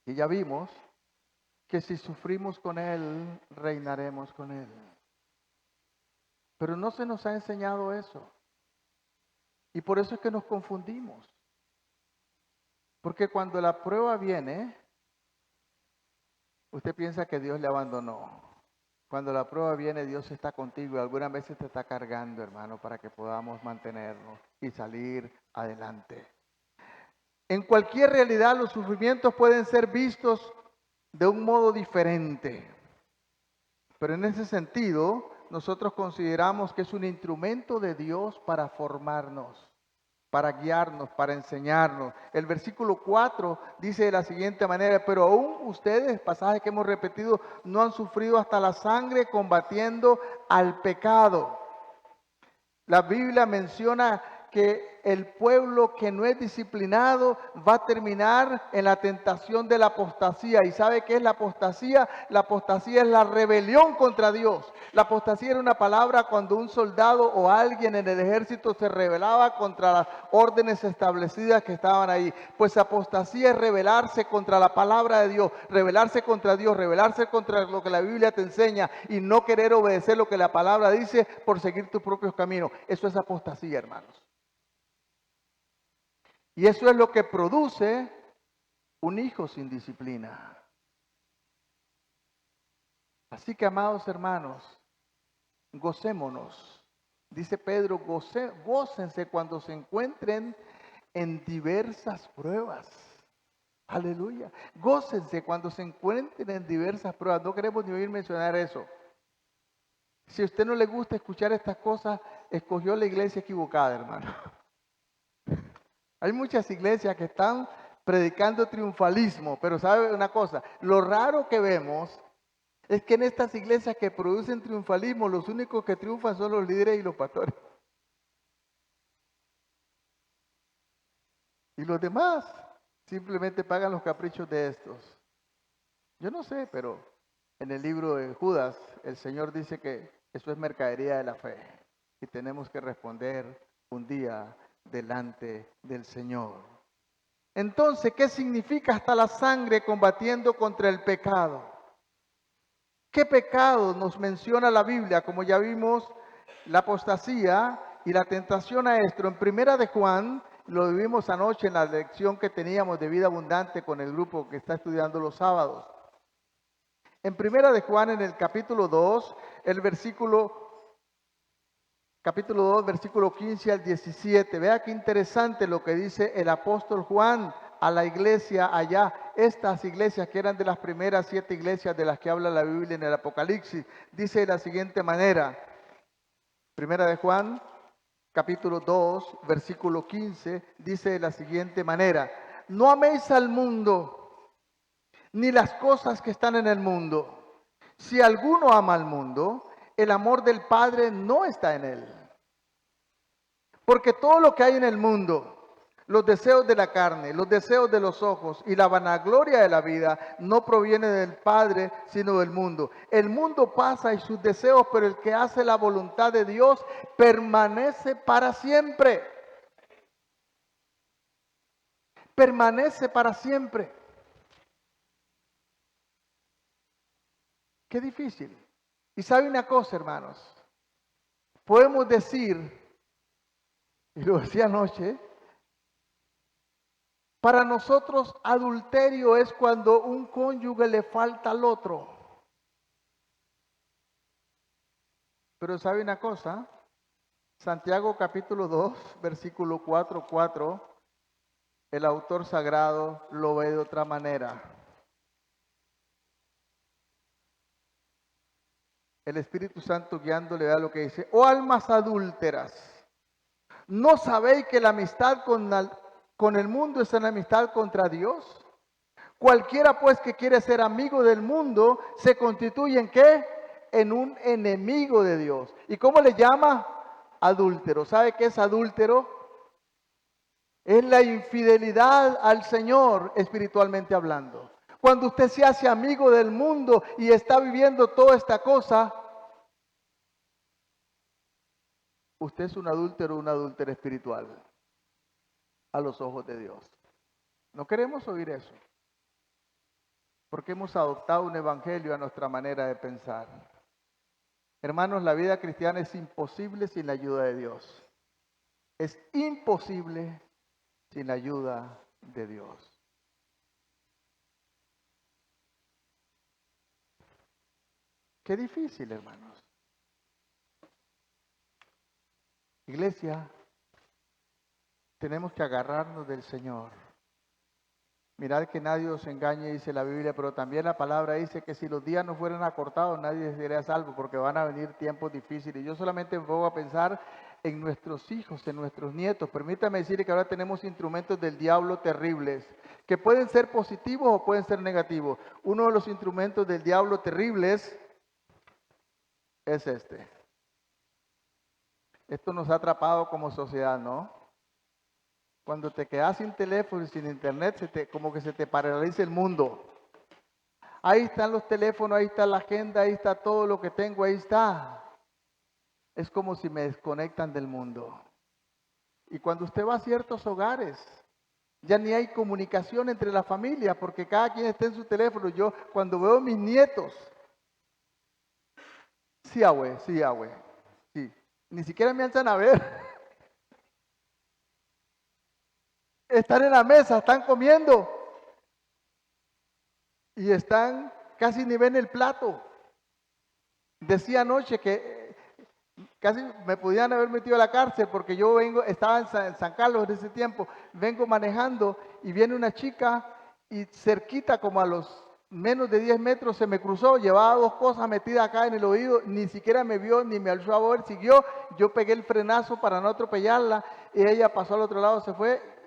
y ya vimos que si sufrimos con él, reinaremos con él. Pero no se nos ha enseñado eso. Y por eso es que nos confundimos. Porque cuando la prueba viene, usted piensa que Dios le abandonó. Cuando la prueba viene, Dios está contigo y algunas veces te está cargando, hermano, para que podamos mantenernos y salir adelante. En cualquier realidad, los sufrimientos pueden ser vistos de un modo diferente. Pero en ese sentido, nosotros consideramos que es un instrumento de Dios para formarnos, para guiarnos, para enseñarnos. El versículo 4 dice de la siguiente manera: pero aún ustedes, pasaje que hemos repetido, no han sufrido hasta la sangre combatiendo al pecado. La Biblia menciona que el pueblo que no es disciplinado va a terminar en la tentación de la apostasía. ¿Y sabe qué es la apostasía? La apostasía es la rebelión contra Dios. La apostasía era una palabra cuando un soldado o alguien en el ejército se rebelaba contra las órdenes establecidas que estaban ahí. Pues apostasía es rebelarse contra la palabra de Dios, rebelarse contra Dios, rebelarse contra lo que la Biblia te enseña y no querer obedecer lo que la palabra dice por seguir tus propios caminos. Eso es apostasía, hermanos. Y eso es lo que produce un hijo sin disciplina. Así que, amados hermanos, gocémonos. Dice Pedro, gócense cuando se encuentren en diversas pruebas. Aleluya. Gócense cuando se encuentren en diversas pruebas. No queremos ni oír mencionar eso. Si a usted no le gusta escuchar estas cosas, escogió la iglesia equivocada, hermano. Hay muchas iglesias que están predicando triunfalismo, pero ¿sabe una cosa? Lo raro que vemos es que en estas iglesias que producen triunfalismo, los únicos que triunfan son los líderes y los pastores. Y los demás simplemente pagan los caprichos de estos. Yo no sé, pero en el libro de Judas, el Señor dice que eso es mercadería de la fe. Y tenemos que responder un día delante del Señor. Entonces, ¿qué significa hasta la sangre combatiendo contra el pecado? ¿Qué pecado nos menciona la Biblia? Como ya vimos, la apostasía y la tentación a esto. En Primera de Juan, lo vimos anoche en la lección que teníamos de vida abundante con el grupo que está estudiando los sábados. En Primera de Juan, en el capítulo 2, capítulo 2, versículo 15 al 17. Vea qué interesante lo que dice el apóstol Juan a la iglesia allá. Estas iglesias que eran de las primeras 7 iglesias de las que habla la Biblia en el Apocalipsis. Dice de la siguiente manera. Primera de Juan, capítulo 2, versículo 15. Dice de la siguiente manera. No améis al mundo, ni las cosas que están en el mundo. Si alguno ama al mundo, el amor del Padre no está en él. Porque todo lo que hay en el mundo, los deseos de la carne, los deseos de los ojos y la vanagloria de la vida, no proviene del Padre, sino del mundo. El mundo pasa y sus deseos, pero el que hace la voluntad de Dios permanece para siempre. Permanece para siempre. Qué difícil. Y sabe una cosa, hermanos. Podemos decir, y lo decía anoche, para nosotros adulterio es cuando un cónyuge le falta al otro. Pero ¿sabe una cosa? Santiago capítulo 2, versículo 4, el autor sagrado lo ve de otra manera. El Espíritu Santo guiándole da lo que dice, oh almas adúlteras, ¿no sabéis que la amistad con el mundo es enemistad contra Dios? Cualquiera pues que quiere ser amigo del mundo se constituye ¿en qué? En un enemigo de Dios. ¿Y cómo le llama? Adúltero. ¿Sabe qué es adúltero? Es la infidelidad al Señor espiritualmente hablando. Cuando usted se hace amigo del mundo y está viviendo toda esta cosa, usted es un adúltero o una adúltera espiritual a los ojos de Dios. No queremos oír eso, porque hemos adoptado un evangelio a nuestra manera de pensar. Hermanos, la vida cristiana es imposible sin la ayuda de Dios. Es imposible sin la ayuda de Dios. Qué difícil, hermanos. Iglesia, tenemos que agarrarnos del Señor. Mirad que nadie os engañe, dice la Biblia, pero también la palabra dice que si los días no fueran acortados, nadie sería salvo, porque van a venir tiempos difíciles. Yo solamente me pongo a pensar en nuestros hijos, en nuestros nietos. Permítame decir que ahora tenemos instrumentos del diablo terribles, que pueden ser positivos o pueden ser negativos. Uno de los instrumentos del diablo terribles es este. Esto nos ha atrapado como sociedad, ¿no? Cuando te quedas sin teléfono y sin internet, como que se te paraliza el mundo. Ahí están los teléfonos, ahí está la agenda, ahí está todo lo que tengo, ahí está. Es como si me desconectan del mundo. Y cuando usted va a ciertos hogares, ya ni hay comunicación entre la familia, porque cada quien está en su teléfono. Yo cuando veo a mis nietos, sí, abue, sí, abue, sí. Ni siquiera me alzan a ver. Están en la mesa, están comiendo y están casi ni ven el plato. Decía anoche que casi me podían haber metido a la cárcel porque estaba en San Carlos en ese tiempo, vengo manejando y viene una chica y cerquita como a los menos de 10 metros se me cruzó, llevaba dos cosas metidas acá en el oído, ni siquiera me vio ni me alzó a ver, siguió, yo pegué el frenazo para no atropellarla y ella pasó al otro lado, se fue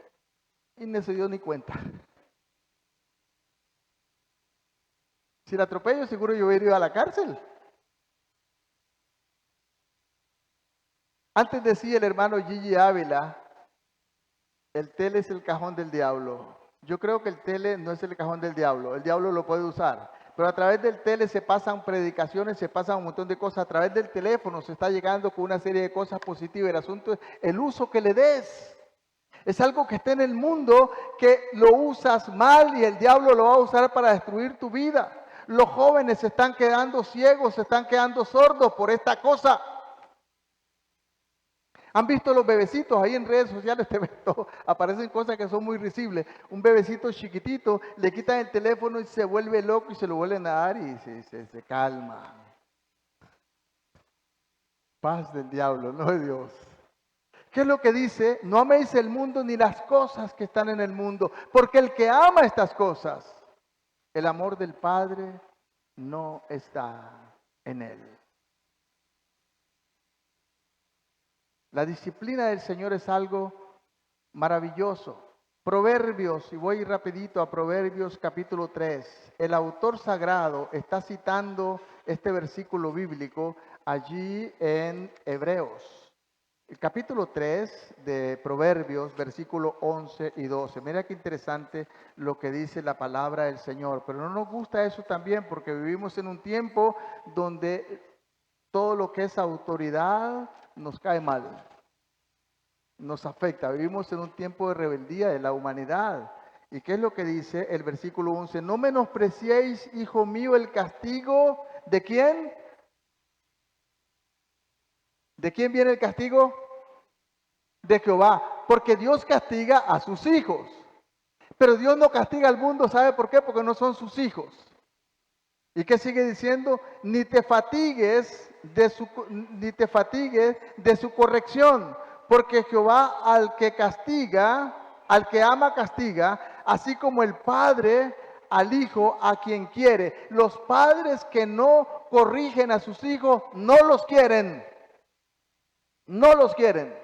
y no se dio ni cuenta. Si la atropello seguro yo hubiera ido a la cárcel. Antes decía el hermano Gigi Ávila, el tele es el cajón del diablo. Yo creo que el tele no es el cajón del diablo, el diablo lo puede usar. Pero a través del tele se pasan predicaciones, se pasan un montón de cosas. A través del teléfono se está llegando con una serie de cosas positivas. El asunto es el uso que le des. Es algo que está en el mundo que lo usas mal y el diablo lo va a usar para destruir tu vida. Los jóvenes se están quedando ciegos, se están quedando sordos por esta cosa. ¿Han visto los bebecitos ahí en redes sociales? Aparecen cosas que son muy risibles. Un bebecito chiquitito, le quitan el teléfono y se vuelve loco y se lo vuelven a dar y se calma. Paz del diablo, no de Dios. ¿Qué es lo que dice? No améis el mundo ni las cosas que están en el mundo, porque el que ama estas cosas, el amor del Padre no está en él. La disciplina del Señor es algo maravilloso. Proverbios, y voy rapidito a Proverbios capítulo 3. El autor sagrado está citando este versículo bíblico allí en Hebreos. El capítulo 3 de Proverbios, versículo 11 y 12. Mira qué interesante lo que dice la palabra del Señor. Pero no nos gusta eso también porque vivimos en un tiempo donde todo lo que es autoridad nos cae mal, nos afecta. Vivimos en un tiempo de rebeldía de la humanidad. ¿Y qué es lo que dice el versículo 11? No menospreciéis, hijo mío, el castigo. ¿De quién? ¿De quién viene el castigo? De Jehová. Porque Dios castiga a sus hijos. Pero Dios no castiga al mundo, ¿sabe por qué? Porque no son sus hijos. ¿Y qué sigue diciendo? Ni te fatigues de su corrección, porque Jehová al que castiga, al que ama castiga, así como el padre al hijo a quien quiere. Los padres que no corrigen a sus hijos no los quieren. No los quieren.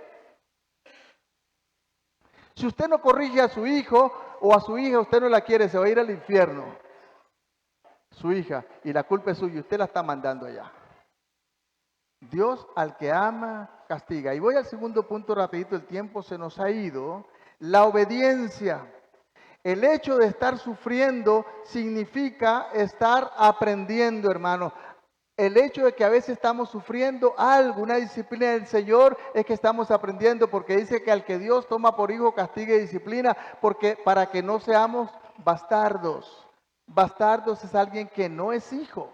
Si usted no corrige a su hijo o a su hija, usted no la quiere, se va a ir al infierno. Su hija, y la culpa es suya, usted la está mandando allá. Dios al que ama castiga. Y voy al segundo punto rapidito, el tiempo se nos ha ido. La obediencia. El hecho de estar sufriendo significa estar aprendiendo, hermano. El hecho de que a veces estamos sufriendo algo, una disciplina del Señor, es que estamos aprendiendo, porque dice que al que Dios toma por hijo castiga y disciplina, porque para que no seamos bastardos. Bastardos es alguien que no es hijo.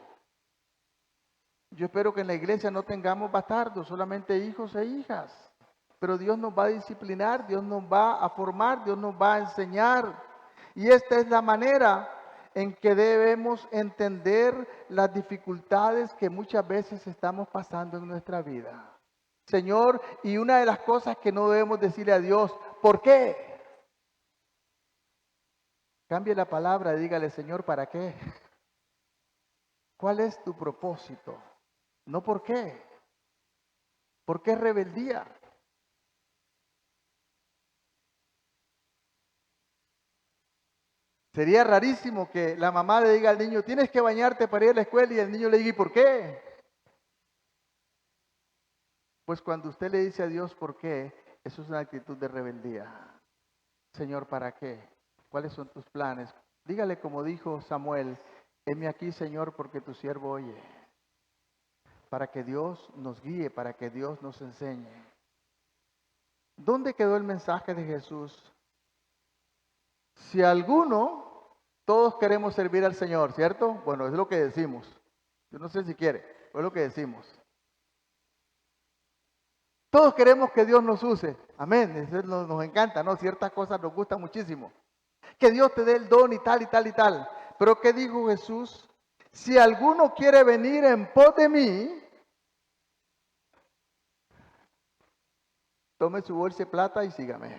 Yo espero que en la iglesia no tengamos bastardos, solamente hijos e hijas. Pero Dios nos va a disciplinar, Dios nos va a formar, Dios nos va a enseñar. Y esta es la manera en que debemos entender las dificultades que muchas veces estamos pasando en nuestra vida. Señor, y una de las cosas que no debemos decirle a Dios, ¿por qué? Cambie la palabra, dígale, Señor, ¿para qué? ¿Cuál es tu propósito? No por qué. ¿Por qué rebeldía? Sería rarísimo que la mamá le diga al niño, tienes que bañarte para ir a la escuela, y el niño le diga, ¿y por qué? Pues cuando usted le dice a Dios por qué, eso es una actitud de rebeldía. Señor, ¿para qué? ¿Cuáles son tus planes? Dígale como dijo Samuel, heme aquí, Señor, porque tu siervo oye. Para que Dios nos guíe, para que Dios nos enseñe. ¿Dónde quedó el mensaje de Jesús? Si alguno, todos queremos servir al Señor, ¿cierto? Bueno, es lo que decimos. Yo no sé si quiere, pero es lo que decimos. Todos queremos que Dios nos use. Amén. Eso nos encanta, ¿no? Ciertas cosas nos gustan muchísimo. Que Dios te dé el don y tal y tal y tal. Pero ¿qué dijo Jesús? Si alguno quiere venir en pos de mí, tome su bolsa de plata y sígame.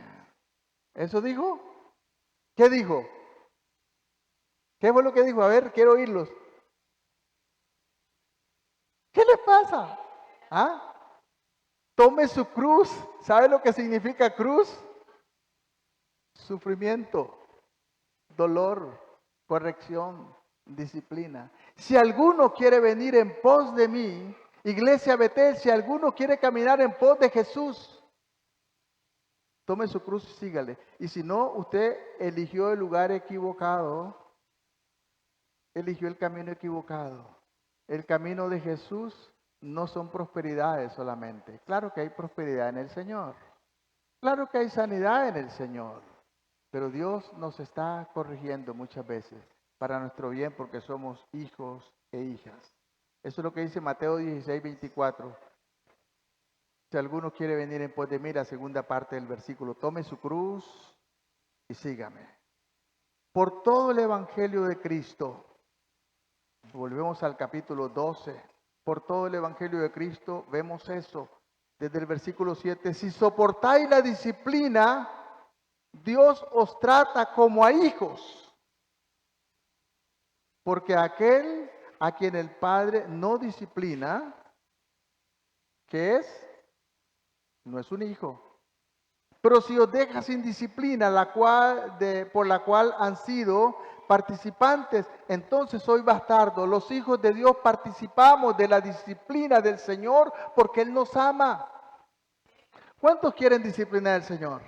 ¿Eso dijo? ¿Qué dijo? ¿Qué fue lo que dijo? A ver, quiero oírlos. ¿Qué les pasa? ¿Ah? Tome su cruz. ¿Sabe lo que significa cruz? Sufrimiento, dolor, corrección, disciplina. Si alguno quiere venir en pos de mí, Iglesia Betel, si alguno quiere caminar en pos de Jesús, tome su cruz y sígale. Y si no, usted eligió el lugar equivocado, eligió el camino equivocado. El camino de Jesús no son prosperidades solamente. Claro que hay prosperidad en el Señor. Claro que hay sanidad en el Señor. Pero Dios nos está corrigiendo muchas veces para nuestro bien porque somos hijos e hijas. Eso es lo que dice Mateo 16, 24. Si alguno quiere venir en pos de mí, la segunda parte del versículo, tome su cruz y sígame. Por todo el Evangelio de Cristo, volvemos al capítulo 12, por todo el Evangelio de Cristo vemos eso. Desde el versículo 7, si soportáis la disciplina, Dios os trata como a hijos. Porque aquel a quien el Padre no disciplina, ¿qué es? No es un hijo. Pero si os deja sin disciplina, por la cual han sido participantes, entonces soy bastardo. Los hijos de Dios participamos de la disciplina del Señor porque Él nos ama. ¿Cuántos quieren disciplinar al Señor?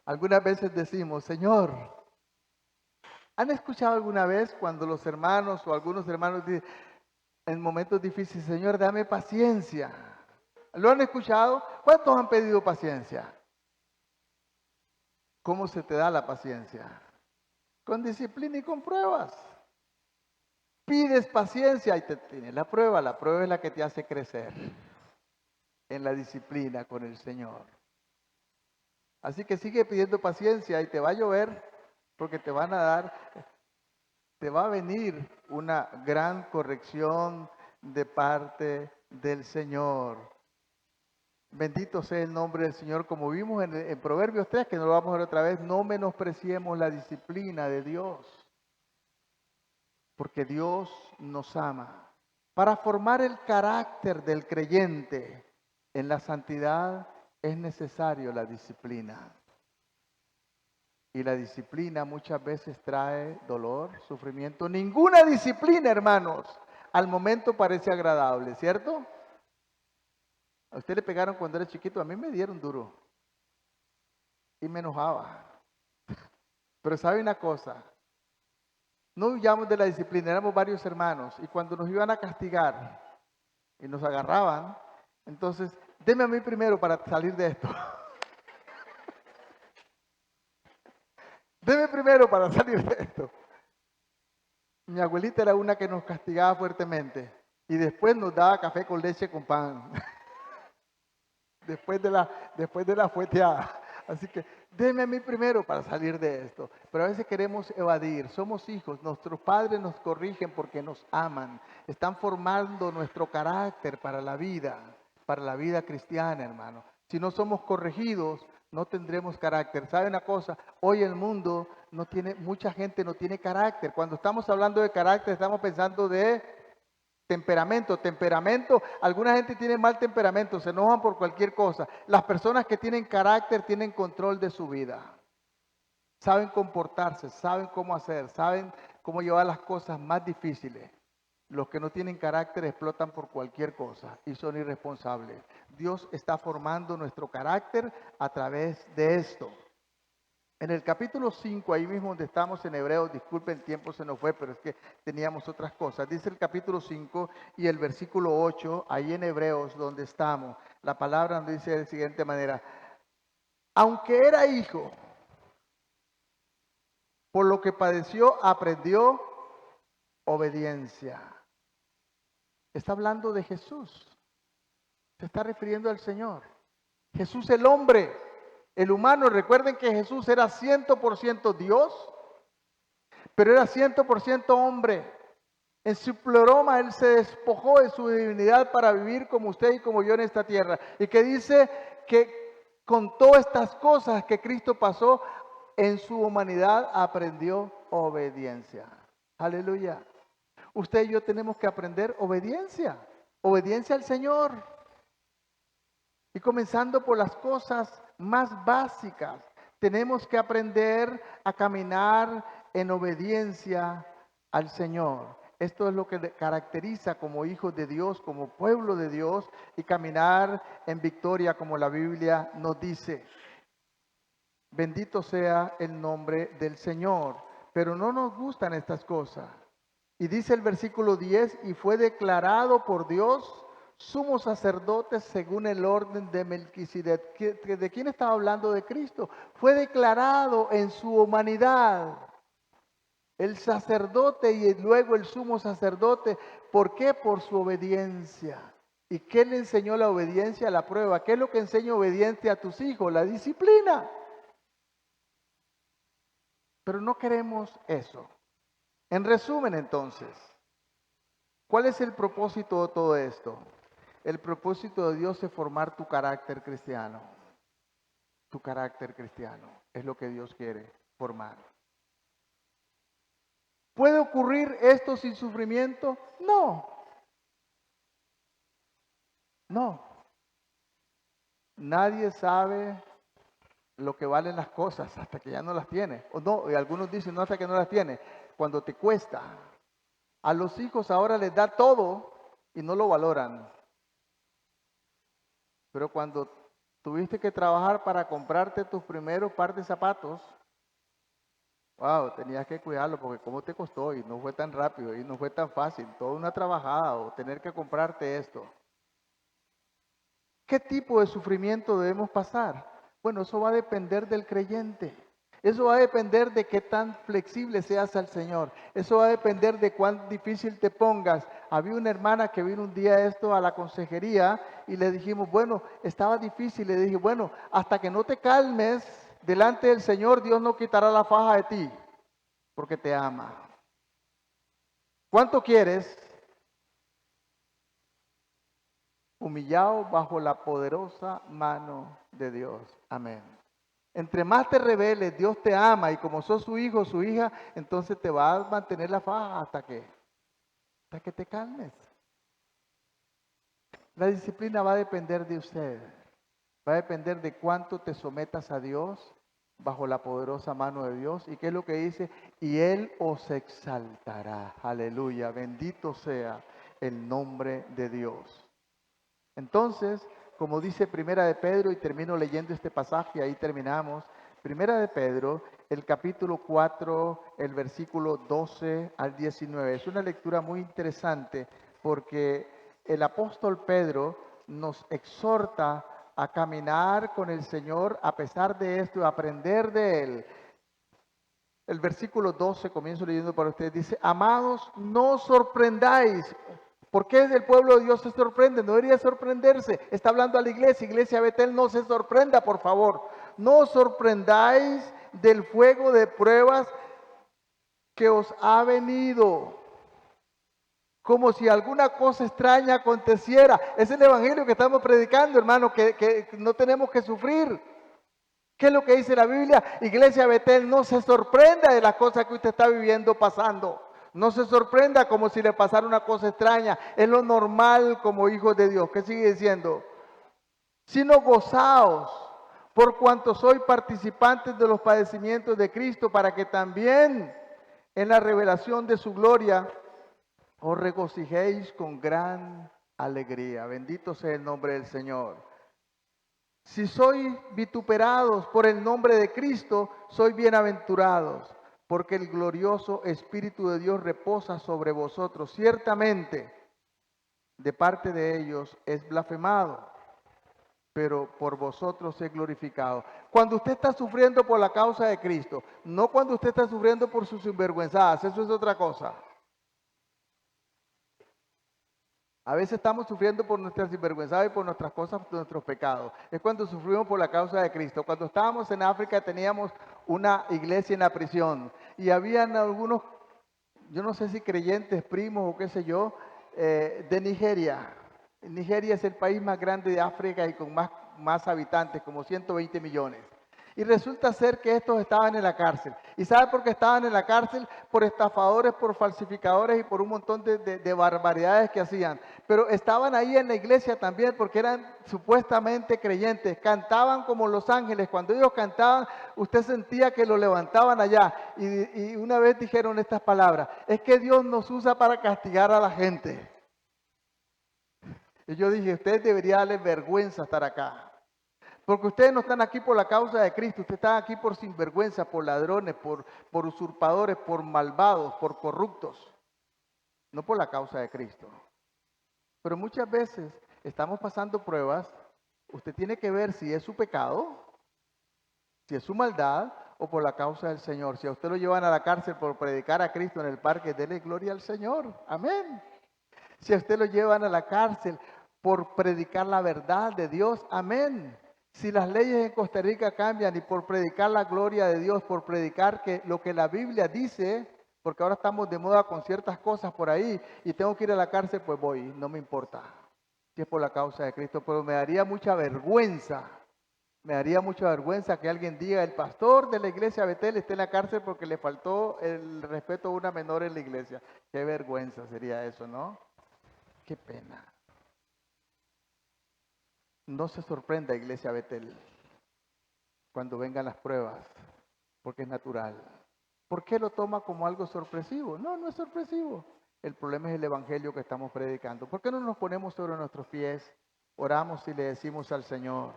Algunas veces decimos, Señor, ¿han escuchado alguna vez cuando los hermanos o algunos hermanos dicen en momentos difíciles, Señor, dame paciencia? ¿Lo han escuchado? ¿Cuántos han pedido paciencia? ¿Cómo se te da la paciencia? Con disciplina y con pruebas. Pides paciencia y te tienes la prueba. La prueba es la que te hace crecer en la disciplina con el Señor. Así que sigue pidiendo paciencia y te va a llover porque te van a dar, te va a venir una gran corrección de parte del Señor. Bendito sea el nombre del Señor, como vimos en Proverbios 3, que no lo vamos a ver otra vez, no menospreciemos la disciplina de Dios, porque Dios nos ama. Para formar el carácter del creyente en la santidad es necesario la disciplina. Y la disciplina muchas veces trae dolor, sufrimiento. Ninguna disciplina, hermanos, al momento parece agradable, ¿cierto? A usted le pegaron cuando era chiquito, a mí me dieron duro. Y me enojaba. Pero sabe una cosa, no huyamos de la disciplina, éramos varios hermanos. Y cuando nos iban a castigar y nos agarraban, entonces, deme a mí primero para salir de esto. Deme primero para salir de esto. Mi abuelita era una que nos castigaba fuertemente. Y después nos daba café con leche con pan. después de la fueteada. Así que déme a mí primero para salir de esto. Pero a veces queremos evadir. Somos hijos. Nuestros padres nos corrigen porque nos aman. Están formando nuestro carácter para la vida cristiana, hermano. Si no somos corregidos, no tendremos carácter. ¿Sabe una cosa? Hoy el mundo mucha gente no tiene carácter. Cuando estamos hablando de carácter, estamos pensando de temperamento, alguna gente tiene mal temperamento, se enojan por cualquier cosa. Las personas que tienen carácter tienen control de su vida. Saben comportarse, saben cómo hacer, saben cómo llevar las cosas más difíciles. Los que no tienen carácter explotan por cualquier cosa y son irresponsables. Dios está formando nuestro carácter a través de esto. En el capítulo 5, ahí mismo donde estamos en Hebreos, disculpen, el tiempo se nos fue, pero es que teníamos otras cosas. Dice el capítulo 5 y el versículo 8, ahí en Hebreos donde estamos, la palabra nos dice de la siguiente manera: aunque era hijo, por lo que padeció, aprendió obediencia. Está hablando de Jesús. Se está refiriendo al Señor. Jesús el hombre, el humano. Recuerden que Jesús era 100% Dios, pero era 100% hombre. En su pleroma Él se despojó de su divinidad para vivir como usted y como yo en esta tierra. Y que dice que con todas estas cosas que Cristo pasó, en su humanidad aprendió obediencia. Aleluya. Usted y yo tenemos que aprender obediencia. Obediencia al Señor. Y comenzando por las cosas más básicas, tenemos que aprender a caminar en obediencia al Señor. Esto es lo que caracteriza como hijos de Dios, como pueblo de Dios, y caminar en victoria como la Biblia nos dice. Bendito sea el nombre del Señor. Pero no nos gustan estas cosas. Y dice el versículo 10, y fue declarado por Dios sumo sacerdote según el orden de Melquisedec. ¿De quién estaba hablando? De Cristo. Fue declarado en su humanidad el sacerdote y luego el sumo sacerdote. ¿Por qué? Por su obediencia. ¿Y qué le enseñó la obediencia? La prueba. ¿Qué es lo que enseña obediencia a tus hijos? La disciplina. Pero no queremos eso. En resumen, entonces, ¿cuál es el propósito de todo esto? El propósito de Dios es formar tu carácter cristiano. Tu carácter cristiano es lo que Dios quiere formar. ¿Puede ocurrir esto sin sufrimiento? No. No. Nadie sabe lo que valen las cosas hasta que ya no las tiene. O no, y algunos dicen no hasta que no las tiene. Cuando te cuesta. A los hijos ahora les da todo y no lo valoran. Pero cuando tuviste que trabajar para comprarte tus primeros par de zapatos, wow, tenías que cuidarlo porque cómo te costó y no fue tan rápido y no fue tan fácil. Toda una trabajada o tener que comprarte esto. ¿Qué tipo de sufrimiento debemos pasar? Bueno, eso va a depender del creyente. Eso va a depender de qué tan flexible seas al Señor. Eso va a depender de cuán difícil te pongas. Había una hermana que vino un día a la consejería y le dijimos, bueno, estaba difícil. Le dije, bueno, hasta que no te calmes delante del Señor, Dios no quitará la faja de ti, porque te ama. ¿Cuánto quieres? Humillado bajo la poderosa mano de Dios. Amén. Entre más te rebeles, Dios te ama y como sos su hijo o su hija, entonces te va a mantener la faja hasta que te calmes. La disciplina va a depender de usted. Va a depender de cuánto te sometas a Dios bajo la poderosa mano de Dios. ¿Y qué es lo que dice? Y Él os exaltará. Aleluya. Bendito sea el nombre de Dios. Entonces, como dice Primera de Pedro, y termino leyendo este pasaje, ahí terminamos. Primera de Pedro, el capítulo 4, el versículo 12 al 19. Es una lectura muy interesante porque el apóstol Pedro nos exhorta a caminar con el Señor a pesar de esto, a aprender de Él. El versículo 12, comienzo leyendo para ustedes, dice, amados, no os sorprendáis. ¿Por qué el pueblo de Dios se sorprende? No debería sorprenderse. Está hablando a la iglesia. Iglesia Betel, no se sorprenda, por favor. No os sorprendáis del fuego de pruebas que os ha venido, como si alguna cosa extraña aconteciera. Es el evangelio que estamos predicando, hermano, que no tenemos que sufrir. ¿Qué es lo que dice la Biblia? Iglesia Betel, no se sorprenda de las cosas que usted está viviendo, pasando. No se sorprenda como si le pasara una cosa extraña. Es lo normal como hijos de Dios. ¿Qué sigue diciendo? Sino gozaos por cuanto sois participantes de los padecimientos de Cristo, para que también en la revelación de su gloria os regocijéis con gran alegría. Bendito sea el nombre del Señor. Si sois vituperados por el nombre de Cristo, sois bienaventurados, porque el glorioso Espíritu de Dios reposa sobre vosotros. Ciertamente, de parte de ellos es blasfemado, pero por vosotros es glorificado. Cuando usted está sufriendo por la causa de Cristo, no cuando usted está sufriendo por sus sinvergüenzadas, eso es otra cosa. A veces estamos sufriendo por nuestras sinvergüenzadas y por nuestras cosas, por nuestros pecados. Es cuando sufrimos por la causa de Cristo. Cuando estábamos en África teníamos una iglesia en la prisión y habían algunos, yo no sé si creyentes, primos o qué sé yo, de Nigeria. Nigeria es el país más grande de África y con más habitantes, como 120 millones. Y resulta ser que estos estaban en la cárcel. ¿Y sabe por qué estaban en la cárcel? Por estafadores, por falsificadores y por un montón de barbaridades que hacían. Pero estaban ahí en la iglesia también porque eran supuestamente creyentes. Cantaban como los ángeles. Cuando ellos cantaban, usted sentía que lo levantaban allá. Y una vez dijeron estas palabras: es que Dios nos usa para castigar a la gente. Y yo dije, ustedes deberían darles vergüenza estar acá. Porque ustedes no están aquí por la causa de Cristo, ustedes están aquí por sinvergüenza, por ladrones, por usurpadores, por malvados, por corruptos, no por la causa de Cristo. Pero muchas veces estamos pasando pruebas, usted tiene que ver si es su pecado, si es su maldad o por la causa del Señor. Si a usted lo llevan a la cárcel por predicar a Cristo en el parque, dele gloria al Señor, amén. Si a usted lo llevan a la cárcel por predicar la verdad de Dios, amén. Si las leyes en Costa Rica cambian y por predicar la gloria de Dios, por predicar que lo que la Biblia dice, porque ahora estamos de moda con ciertas cosas por ahí y tengo que ir a la cárcel, pues voy, no me importa. Si es por la causa de Cristo, pero me daría mucha vergüenza que alguien diga, el pastor de la iglesia Betel está en la cárcel porque le faltó el respeto a una menor en la iglesia. Qué vergüenza sería eso, ¿no? Qué pena. No se sorprenda, iglesia Betel, cuando vengan las pruebas, porque es natural. ¿Por qué lo toma como algo sorpresivo? No, no es sorpresivo. El problema es el evangelio que estamos predicando. ¿Por qué no nos ponemos sobre nuestros pies, oramos y le decimos al Señor: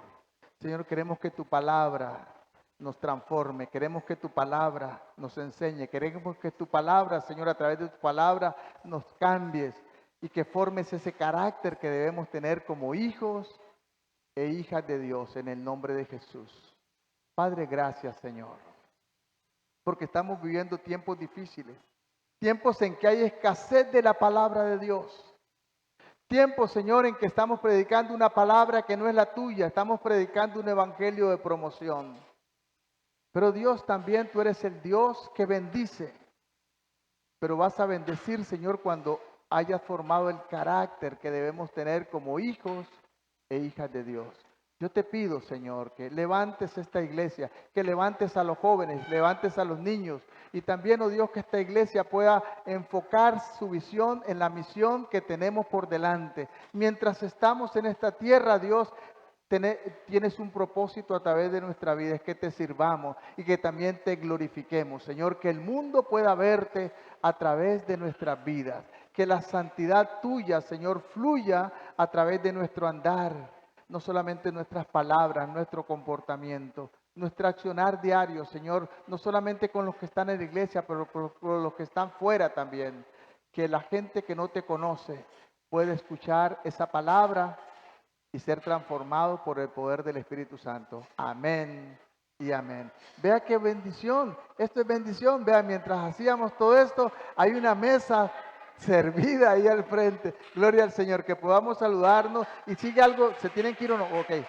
Señor, queremos que tu palabra nos transforme, queremos que tu palabra nos enseñe, queremos que tu palabra, Señor, a través de tu palabra nos cambies y que formes ese carácter que debemos tener como hijos e hijas de Dios, en el nombre de Jesús. Padre, gracias, Señor, porque estamos viviendo tiempos difíciles, tiempos en que hay escasez de la palabra de Dios, tiempos, Señor, en que estamos predicando una palabra que no es la tuya, estamos predicando un evangelio de promoción. Pero Dios, también tú eres el Dios que bendice, pero vas a bendecir, Señor, cuando hayas formado el carácter que debemos tener como hijos e hijas de Dios. Yo te pido, Señor, que levantes esta iglesia, que levantes a los jóvenes, levantes a los niños y también, oh Dios, que esta iglesia pueda enfocar su visión en la misión que tenemos por delante. Mientras estamos en esta tierra, Dios, tienes un propósito a través de nuestra vida, es que te sirvamos y que también te glorifiquemos. Señor, que el mundo pueda verte a través de nuestras vidas. Que la santidad tuya, Señor, fluya a través de nuestro andar, no solamente nuestras palabras, nuestro comportamiento, nuestro accionar diario, Señor, no solamente con los que están en la iglesia, pero con los que están fuera también. Que la gente que no te conoce pueda escuchar esa palabra y ser transformado por el poder del Espíritu Santo. Amén y amén. Vea qué bendición, esto es bendición. Vea, mientras hacíamos todo esto, hay una mesa servida ahí al frente. Gloria al Señor, que podamos saludarnos. Y sigue algo, ¿se tienen que ir o no? Ok.